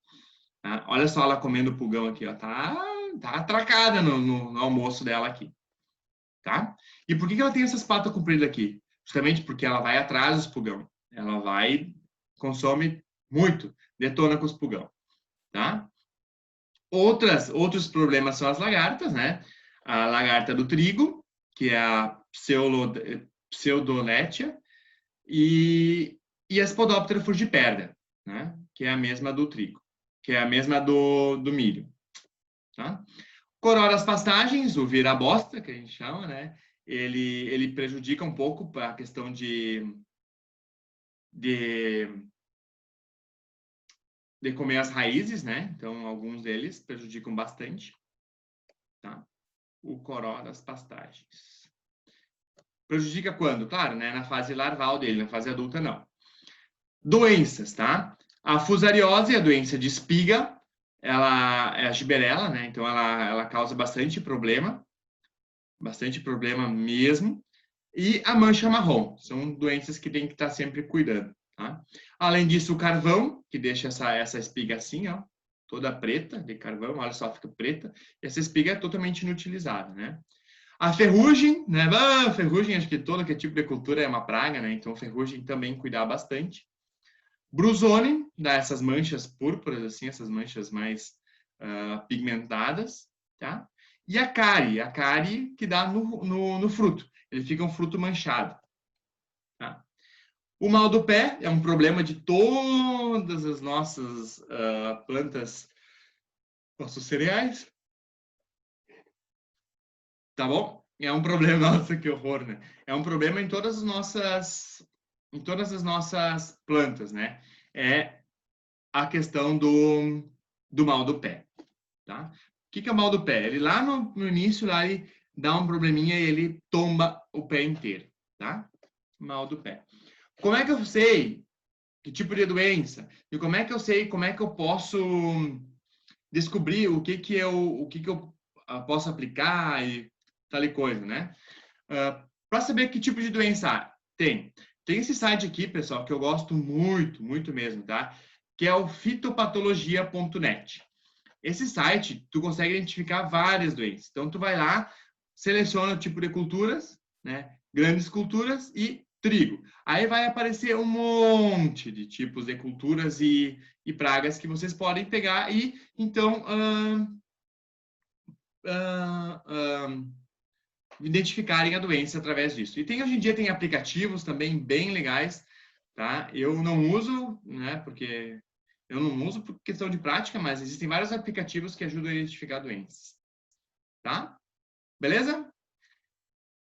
Tá? Olha só ela comendo o pulgão aqui, ó. Tá atracada no almoço dela aqui, tá? E por que ela tem essas patas compridas aqui? Justamente porque ela vai atrás dos pulgão. Ela vai, consome muito, detona com os pulgão, tá? Outros problemas são as lagartas, né? A lagarta do trigo, que é a Pseudoletia, e as Spodoptera frugiperda, né? Que é a mesma do trigo, que é a mesma do milho, tá? Coroa das pastagens, o vira-bosta, que a gente chama, né? Ele prejudica um pouco a questão de, de comer as raízes, né? Então, alguns deles prejudicam bastante, tá? O coró das pastagens. Prejudica quando? Claro, né? Na fase larval dele, na fase adulta, não. Doenças, tá? A fusariose, a doença de espiga, ela é a giberela, né? Então, ela causa bastante problema mesmo. E a mancha marrom, são doenças que tem que estar sempre cuidando, tá? Além disso, o carvão, que deixa essa espiga assim, ó, toda preta, de carvão, olha só, fica preta. E essa espiga é totalmente inutilizada, né? A ferrugem, né? A ferrugem, acho que todo que tipo de cultura é uma praga, né? Então, ferrugem também cuidar bastante. Brusone, dá essas manchas púrpuras, assim, essas manchas mais pigmentadas, tá? E a cárie que dá no fruto. Ele fica um fruto manchado, tá? O mal do pé é um problema de todas as nossas plantas, nossos cereais, tá bom? É um problema, nossa, que horror, né? É um problema em todas as nossas plantas, né? É a questão do mal do pé, tá? O que é o mal do pé? Ele lá no início, lá ele dá um probleminha e ele tomba o pé inteiro, tá? Mal do pé. Como é que eu sei que tipo de doença? E como é que eu sei, como é que eu posso descobrir o que eu posso aplicar e tal e coisa, né? Para saber que tipo de doença tem. Tem esse site aqui, pessoal, que eu gosto muito, muito mesmo, tá? Que é o fitopatologia.net. Esse site, tu consegue identificar várias doenças. Então, tu vai lá, seleciona o tipo de culturas, né? Grandes culturas e trigo. Aí vai aparecer um monte de tipos de culturas e pragas que vocês podem pegar e, então, identificarem a doença através disso. E hoje em dia tem aplicativos também bem legais, tá? Eu não uso, né, porque eu não uso por questão de prática, mas existem vários aplicativos que ajudam a identificar doenças, tá? Beleza?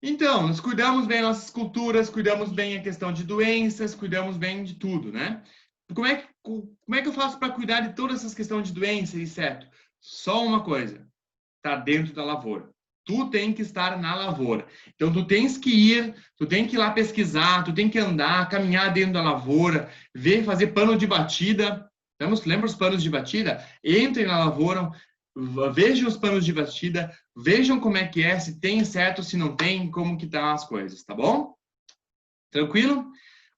Então, nós cuidamos bem das nossas culturas, cuidamos bem a questão de doenças, cuidamos bem de tudo, né? Como é que eu faço para cuidar de todas essas questões de doenças, inseto? Só uma coisa, tá dentro da lavoura. Tu tem que estar na lavoura. Então, tu tens que ir, tu tem que ir lá pesquisar, tu tem que andar, caminhar dentro da lavoura, ver, fazer pano de batida. Lembra os panos de batida? Entrem na lavoura, vejam os panos de batida, vejam como é que é, se tem inseto, se não tem, como que tá as coisas, tá bom? Tranquilo?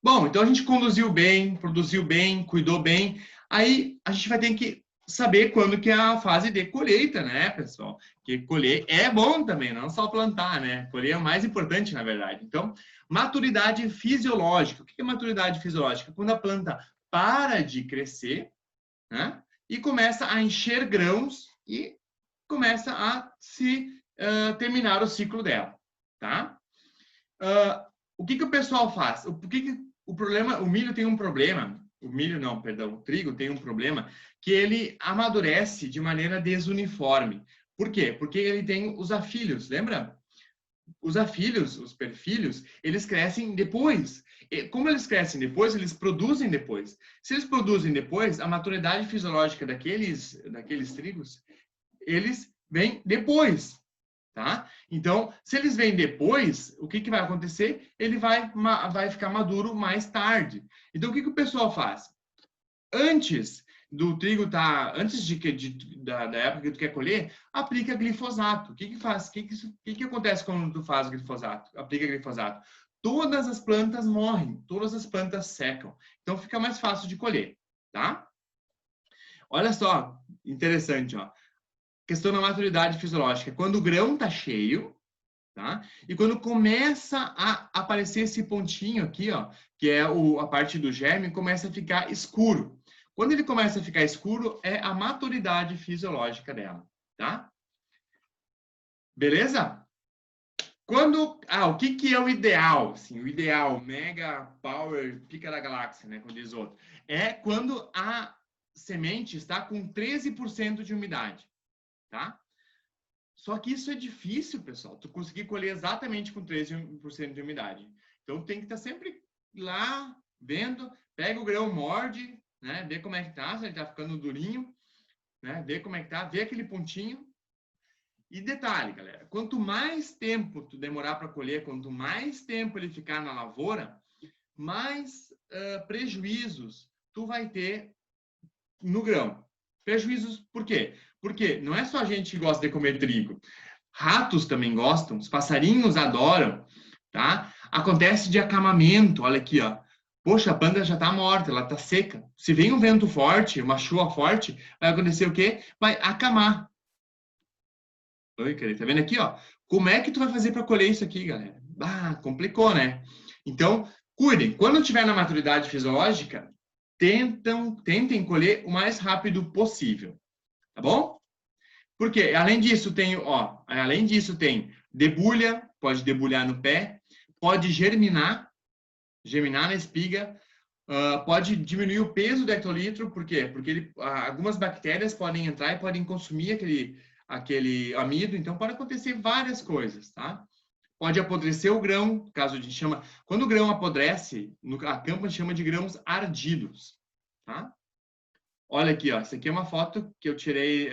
Bom, então a gente conduziu bem, produziu bem, cuidou bem. Aí a gente vai ter que saber quando que é a fase de colheita, né, pessoal? Que colher é bom também, não só plantar, né? Colher é o mais importante, na verdade. Então, maturidade fisiológica. O que é maturidade fisiológica? Quando a planta para de crescer, né? E começa a encher grãos e começa a se terminar o ciclo dela, tá? O que o pessoal faz? O problema, o milho tem um problema o milho não, perdão, o trigo tem um problema que ele amadurece de maneira desuniforme. Por quê? Porque ele tem os afilhos, lembra? Os afilhos, os perfilhos, eles crescem depois. E como eles crescem depois, eles produzem depois. Se eles produzem depois, a maturidade fisiológica daqueles trigos, eles vêm depois, tá? Então, se eles vêm depois, o que vai acontecer? Ele vai ficar maduro mais tarde. Então, o que o pessoal faz? Antes do trigo antes da época que tu quer colher, aplica glifosato. O que faz? O que acontece quando tu faz glifosato? Aplica glifosato. Todas as plantas morrem, todas as plantas secam. Então fica mais fácil de colher, tá? Olha só, interessante, ó. Questão da maturidade fisiológica. Quando o grão tá cheio, tá? E quando começa a aparecer esse pontinho aqui, ó, que é a parte do germe, começa a ficar escuro. Quando ele começa a ficar escuro, é a maturidade fisiológica dela, tá? Beleza? O que é o ideal? Assim, o ideal, mega power, pica da galáxia, né, como diz o outro, é quando a semente está com 13% de umidade, tá? Só que isso é difícil, pessoal, tu conseguir colher exatamente com 13% de umidade. Então tem que estar sempre lá, vendo, pega o grão, morde, né? Vê como é que tá, se ele tá ficando durinho, né? Vê como é que tá, vê aquele pontinho. E detalhe, galera, quanto mais tempo tu demorar para colher, quanto mais tempo ele ficar na lavoura, mais prejuízos tu vai ter no grão. Prejuízos por quê? Porque não é só a gente que gosta de comer trigo. Ratos também gostam, os passarinhos adoram, tá? Acontece de acamamento, olha aqui, ó. Poxa, a planta já está morta, ela está seca. Se vem um vento forte, uma chuva forte, vai acontecer o quê? Vai acamar. Oi, querido, tá vendo aqui, ó? Como é que tu vai fazer para colher isso aqui, galera? Ah, complicou, né? Então, cuidem. Quando tiver na maturidade fisiológica, tentem colher o mais rápido possível, tá bom? Porque além disso tem debulha, pode debulhar no pé, pode germinar na espiga, pode diminuir o peso do hectolitro, por quê? Porque algumas bactérias podem entrar e podem consumir aquele amido, então pode acontecer várias coisas, tá? Pode apodrecer o grão, caso a gente chama, quando o grão apodrece, a campa chama de grãos ardidos, tá? Olha aqui, ó, essa aqui é uma foto que eu tirei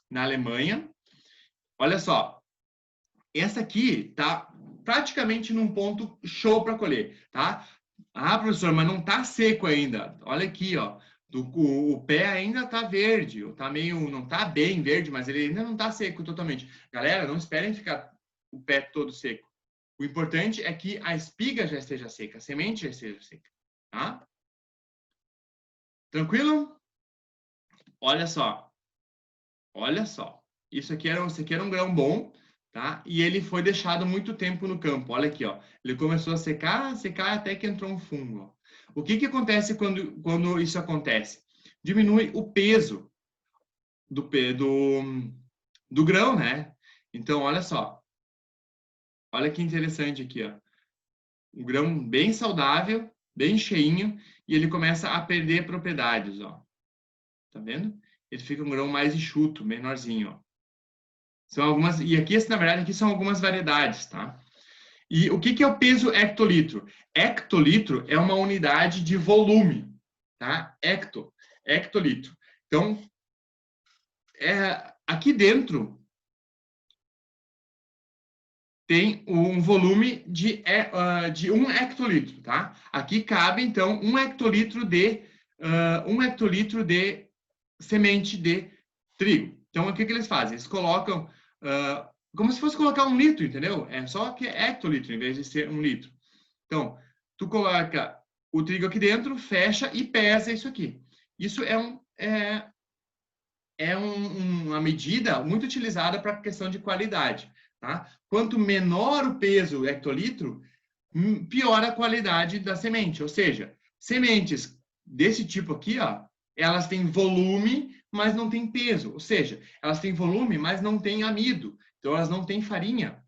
na Alemanha. Olha só, essa aqui tá praticamente num ponto show para colher, tá? Ah, professor, mas não tá seco ainda. Olha aqui, ó. O pé ainda tá verde, ou tá meio, não tá bem verde, mas ele ainda não tá seco totalmente. Galera, não esperem ficar o pé todo seco. O importante é que a espiga já esteja seca, a semente já esteja seca, tá? Tranquilo? Olha só. Olha só. Isso aqui era um grão bom, tá? E ele foi deixado muito tempo no campo. Olha aqui, ó. Ele começou a secar, secar até que entrou um fungo. Ó. O que acontece quando isso acontece? Diminui o peso do grão, né? Então, olha só. Olha que interessante aqui, ó. Um grão bem saudável, bem cheinho, e ele começa a perder propriedades, ó. Tá vendo? Ele fica um grão mais enxuto, menorzinho, ó. São algumas, e aqui, na verdade, aqui são algumas variedades, tá? E o que é o peso hectolitro? Hectolitro é uma unidade de volume, tá? Hectolitro. Então, aqui dentro tem um volume de 1 hectolitro, tá? Aqui cabe, então, 1 hectolitro de semente de trigo. Então, o que eles fazem? Eles colocam como se fosse colocar 1 litro, entendeu? É só que é hectolitro em vez de ser 1 litro. Então, tu coloca o trigo aqui dentro, fecha e pesa isso aqui. Isso é uma medida muito utilizada para a questão de qualidade. Tá? Quanto menor o peso hectolitro, pior a qualidade da semente. Ou seja, sementes desse tipo aqui, ó, elas têm volume, mas não têm peso. Ou seja, elas têm volume, mas não têm amido. Então, elas não têm farinha.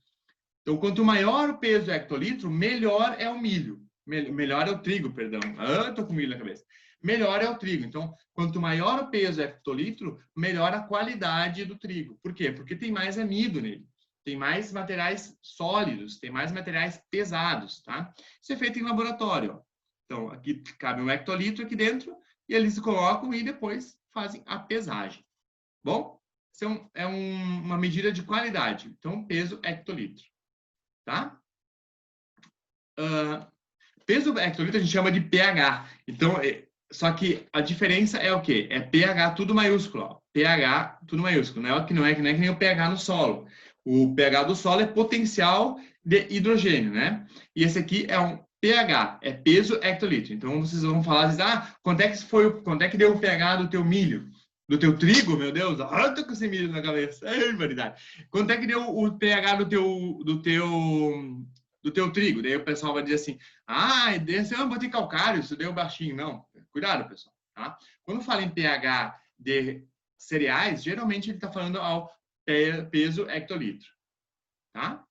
Então, quanto maior o peso hectolitro, melhor é o milho. melhor é o trigo, perdão. Ah, tô com milho na cabeça. Melhor é o trigo. Então, quanto maior o peso hectolitro, melhor a qualidade do trigo. Por quê? Porque tem mais amido nele. Tem mais materiais sólidos, tem mais materiais pesados, tá? Isso é feito em laboratório, ó. Então, aqui cabe um hectolitro aqui dentro, e eles colocam e depois fazem a pesagem. Bom? Isso uma medida de qualidade. Então, peso hectolitro, tá? Peso hectolitro a gente chama de pH. Então, só que a diferença é o quê? É pH tudo maiúsculo, ó. pH tudo maiúsculo. Não é que nem o pH no solo. O pH do solo é potencial de hidrogênio, né? E esse aqui é um pH, é peso hectolitro. Então vocês vão falar, quanto é que deu o pH do teu milho? Do teu trigo, meu Deus, eu tô com esse milho na cabeça. Ai, variedade. Quanto é que deu o pH do teu trigo? Daí o pessoal vai dizer assim: eu botei calcário, isso deu baixinho. Não, cuidado, pessoal. Tá? Quando fala em pH de cereais, geralmente ele está falando ao peso hectolitro. Tá?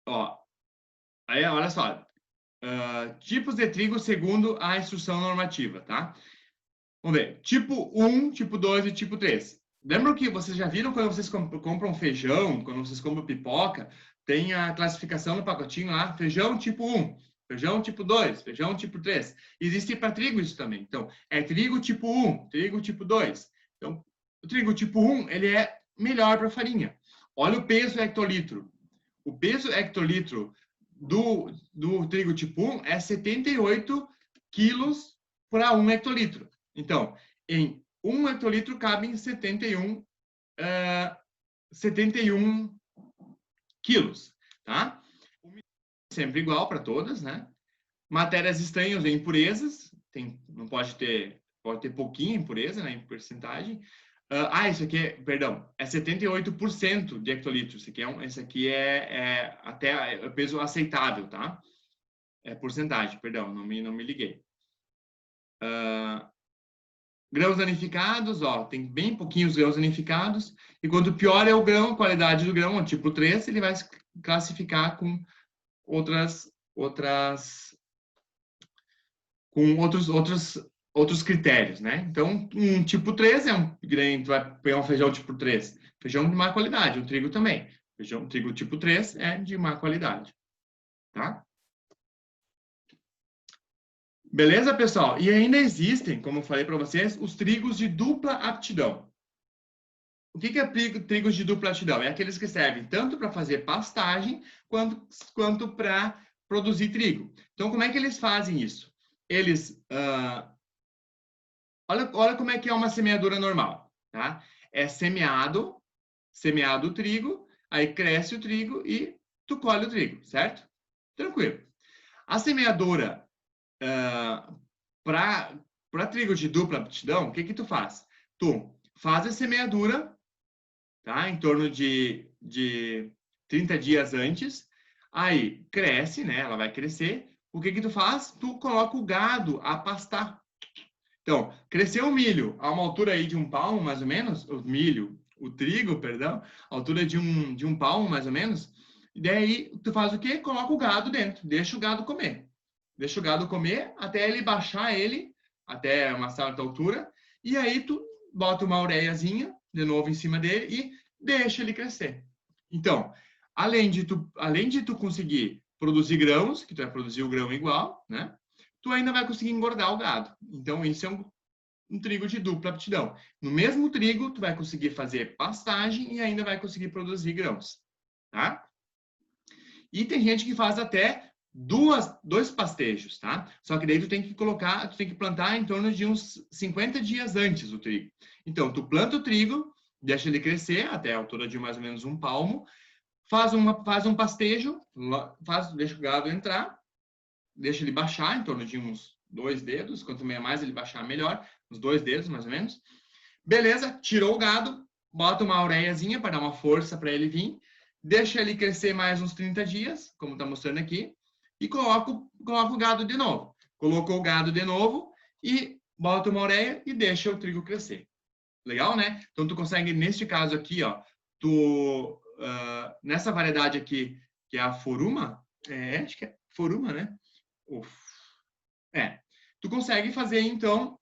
Ó, aí, olha só. Tipos de trigo segundo a instrução normativa, tá? Vamos ver. Tipo 1, tipo 2 e tipo 3. Lembram que vocês já viram quando vocês compram feijão, quando vocês compram pipoca, tem a classificação no pacotinho lá, feijão tipo 1, feijão tipo 2, feijão tipo 3. Existe para trigo isso também. Então, é trigo tipo 1, trigo tipo 2. Então, o trigo tipo 1, ele é melhor para farinha. Olha o peso hectolitro. O peso hectolitro do trigo tipo 1 é 78 quilos para 1 hectolitro. Então, em 1 hectolitro cabem 71 quilos, tá? Sempre igual para todas, né? Matérias estranhas e impurezas, não pode ter pouquinha impureza, né, em porcentagem. Isso aqui é 78% de hectolitro. Esse aqui é até peso aceitável, tá? É porcentagem, perdão, não me liguei. Grãos danificados, ó, tem bem pouquinhos grãos danificados. E quanto pior é o grão, a qualidade do grão, tipo 3, ele vai se classificar com outros critérios, né? Então, um tipo 3 é um grão, vai pegar um feijão tipo 3, feijão de má qualidade, o trigo também. Trigo tipo 3 é de má qualidade, tá? Beleza, pessoal? E ainda existem, como eu falei para vocês, os trigos de dupla aptidão. O que é trigos de dupla aptidão? É aqueles que servem tanto para fazer pastagem quanto para produzir trigo. Então, como é que eles fazem isso? Eles, olha como é que é uma semeadura normal, tá? É semeado o trigo, aí cresce o trigo e tu colhe o trigo, certo? Tranquilo. A semeadura para trigo de dupla aptidão, o que tu faz? Tu faz a semeadura, tá? Em torno de 30 dias antes, aí cresce, né? Ela vai crescer. O que tu faz? Tu coloca o gado a pastar. Então, cresceu o milho a uma altura aí de um palmo, mais ou menos, o trigo, perdão, a altura de um palmo, mais ou menos. E daí, tu faz o quê? Coloca o gado dentro, deixa o gado comer. Deixa o gado comer até ele baixar ele, até uma certa altura, e aí tu bota uma ureiazinha de novo em cima dele e deixa ele crescer. Então, além de tu conseguir produzir grãos, que tu vai produzir o grão igual, né? Tu ainda vai conseguir engordar o gado. Então, isso é um trigo de dupla aptidão. No mesmo trigo, tu vai conseguir fazer pastagem e ainda vai conseguir produzir grãos, tá? E tem gente que faz até dois pastejos, tá? Só que daí tu tem que plantar em torno de uns 50 dias antes o trigo. Então, tu planta o trigo, deixa ele crescer até a altura de mais ou menos um palmo, faz um pastejo, deixa o gado entrar, deixa ele baixar em torno de uns 2 dedos, quanto mais ele baixar, melhor, uns 2 dedos, mais ou menos. Beleza, tirou o gado, bota uma ureiazinha para dar uma força para ele vir, deixa ele crescer mais uns 30 dias, como está mostrando aqui, e coloca o gado de novo. Colocou o gado de novo e bota uma ureia e deixa o trigo crescer. Legal, né? Então, tu consegue, neste caso aqui, ó, nessa variedade aqui, que é a Foruma, acho que é foruma, né? Uf. Tu consegue fazer, então,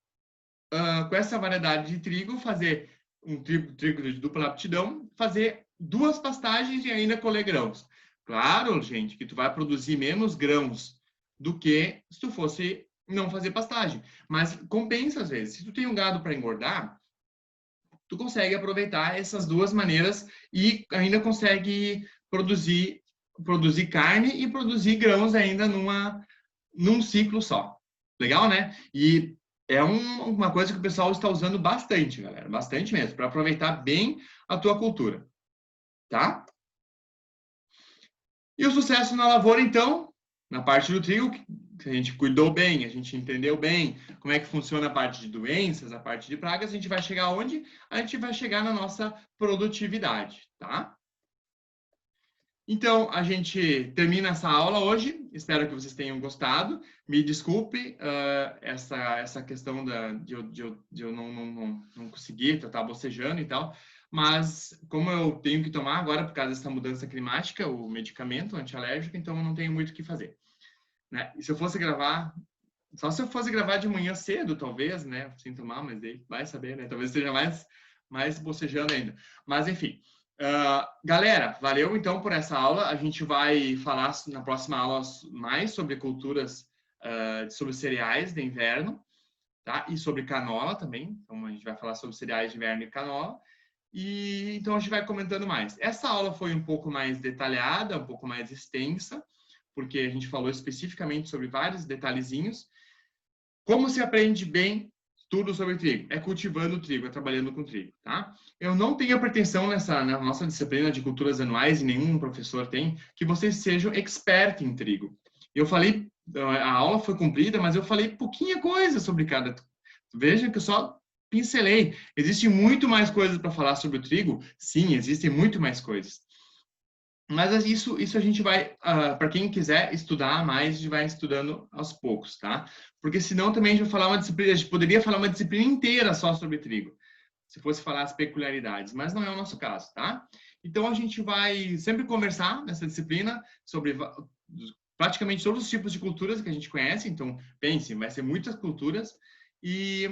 com essa variedade de trigo, fazer um trigo de dupla aptidão, fazer 2 pastagens e ainda colher grãos. Claro, gente, que tu vai produzir menos grãos do que se tu fosse não fazer pastagem. Mas compensa às vezes. Se tu tem um gado para engordar, tu consegue aproveitar essas 2 maneiras e ainda consegue produzir carne e produzir grãos ainda num ciclo só. Legal, né? E é uma coisa que o pessoal está usando bastante, galera. Bastante mesmo, para aproveitar bem a tua cultura. Tá? E o sucesso na lavoura, então, na parte do trigo, que a gente cuidou bem, a gente entendeu bem como é que funciona a parte de doenças, a parte de pragas, a gente vai chegar onde? A gente vai chegar na nossa produtividade, tá? Então, a gente termina essa aula hoje. Espero que vocês tenham gostado. Me desculpe essa questão de eu não conseguir, eu estava bocejando e tal. Mas, como eu tenho que tomar agora, por causa dessa mudança climática, o medicamento antialérgico, então eu não tenho muito o que fazer. Né? E se eu fosse gravar, só se eu fosse gravar de manhã cedo, talvez, né? Sem tomar, mas aí vai saber, né? Talvez esteja mais bocejando ainda. Mas, enfim. Galera, valeu então por essa aula. A gente vai falar na próxima aula mais sobre culturas, sobre cereais de inverno, tá? E sobre canola também. Então a gente vai falar sobre cereais de inverno e canola. E então a gente vai comentando mais. Essa aula foi um pouco mais detalhada, um pouco mais extensa, porque a gente falou especificamente sobre vários detalhezinhos. Como se aprende bem tudo sobre trigo? É cultivando trigo, é trabalhando com trigo, tá? Eu não tenho a pretensão na nossa disciplina de culturas anuais, e nenhum professor tem, que vocês sejam expert em trigo. Eu falei, a aula foi cumprida, mas eu falei pouquinha coisa sobre cada. Vejam que eu só pincelei. Existe muito mais coisas para falar sobre o trigo? Sim, existem muito mais coisas. Mas isso a gente vai, para quem quiser estudar mais, a gente vai estudando aos poucos, tá? Porque senão também a gente vai falar uma disciplina, a gente poderia falar uma disciplina inteira só sobre trigo, se fosse falar as peculiaridades, mas não é o nosso caso, tá? Então a gente vai sempre conversar nessa disciplina sobre praticamente todos os tipos de culturas que a gente conhece, então pense, vai ser muitas culturas e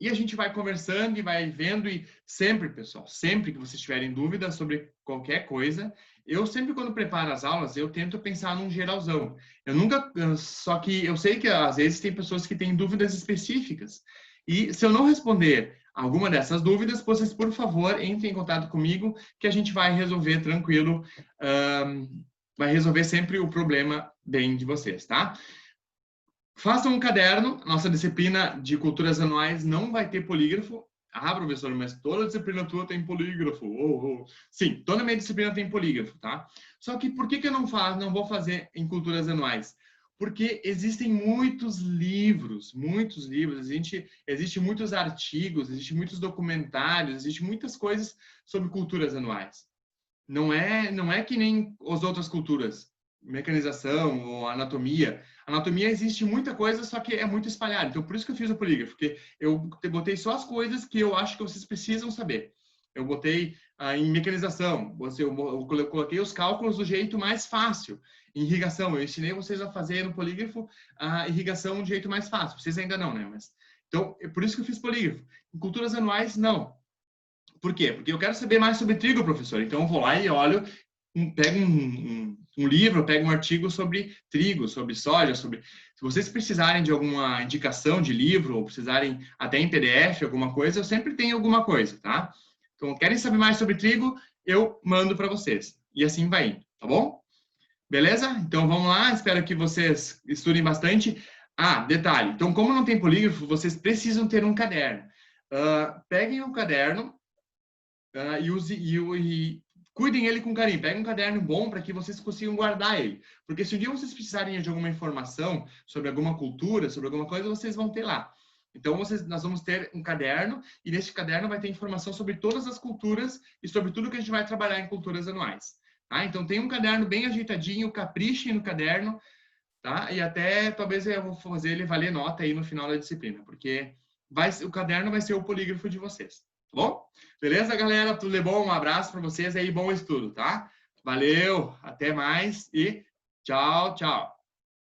a gente vai conversando e vai vendo e sempre, pessoal, sempre que vocês tiverem dúvidas sobre qualquer coisa, eu sempre quando preparo as aulas, eu tento pensar num geralzão. Eu nunca, só que eu sei que às vezes tem pessoas que têm dúvidas específicas. E se eu não responder alguma dessas dúvidas, vocês, por favor, entrem em contato comigo que a gente vai resolver tranquilo, vai resolver sempre o problema bem de vocês, tá? Façam um caderno. Nossa disciplina de culturas anuais não vai ter polígrafo. Ah, professor, mas toda disciplina tua tem polígrafo. Oh, oh. Sim, toda minha disciplina tem polígrafo, tá? Só que por que eu não vou fazer em culturas anuais? Porque existem muitos livros, existe muitos artigos, existe muitos documentários, existe muitas coisas sobre culturas anuais. Não é que nem as outras culturas, mecanização ou anatomia. Anatomia existe muita coisa, só que é muito espalhada. Então, por isso que eu fiz o polígrafo, porque eu botei só as coisas que eu acho que vocês precisam saber. Eu botei em mecanização, eu coloquei os cálculos do jeito mais fácil. Em irrigação, eu ensinei vocês a fazer no polígrafo a irrigação do jeito mais fácil. Vocês ainda não, né? Mas, então, é por isso que eu fiz polígrafo. Em culturas anuais, não. Por quê? Porque eu quero saber mais sobre trigo, professor. Então, eu vou lá e olho, pego um livro, pego um artigo sobre trigo, sobre soja, sobre... Se vocês precisarem de alguma indicação de livro, ou precisarem até em PDF, alguma coisa, eu sempre tenho alguma coisa, tá? Então, querem saber mais sobre trigo, eu mando para vocês. E assim vai indo, tá bom? Beleza? Então, vamos lá. Espero que vocês estudem bastante. Ah, detalhe. Então, como não tem polígrafo, vocês precisam ter um caderno. Peguem um caderno, e cuidem ele com carinho. Peguem um caderno bom para que vocês consigam guardar ele. Porque se um dia vocês precisarem de alguma informação sobre alguma cultura, sobre alguma coisa, vocês vão ter lá. Então, nós vamos ter um caderno, e nesse caderno vai ter informação sobre todas as culturas e sobre tudo que a gente vai trabalhar em culturas anuais. Tá? Então, tem um caderno bem ajeitadinho, caprichem no caderno, tá? E até talvez eu vou fazer ele valer nota aí no final da disciplina, porque o caderno vai ser o polígrafo de vocês. Tá bom? Beleza, galera? Tudo de bom? Um abraço para vocês aí, bom estudo, tá? Valeu, até mais e Tchau, tchau.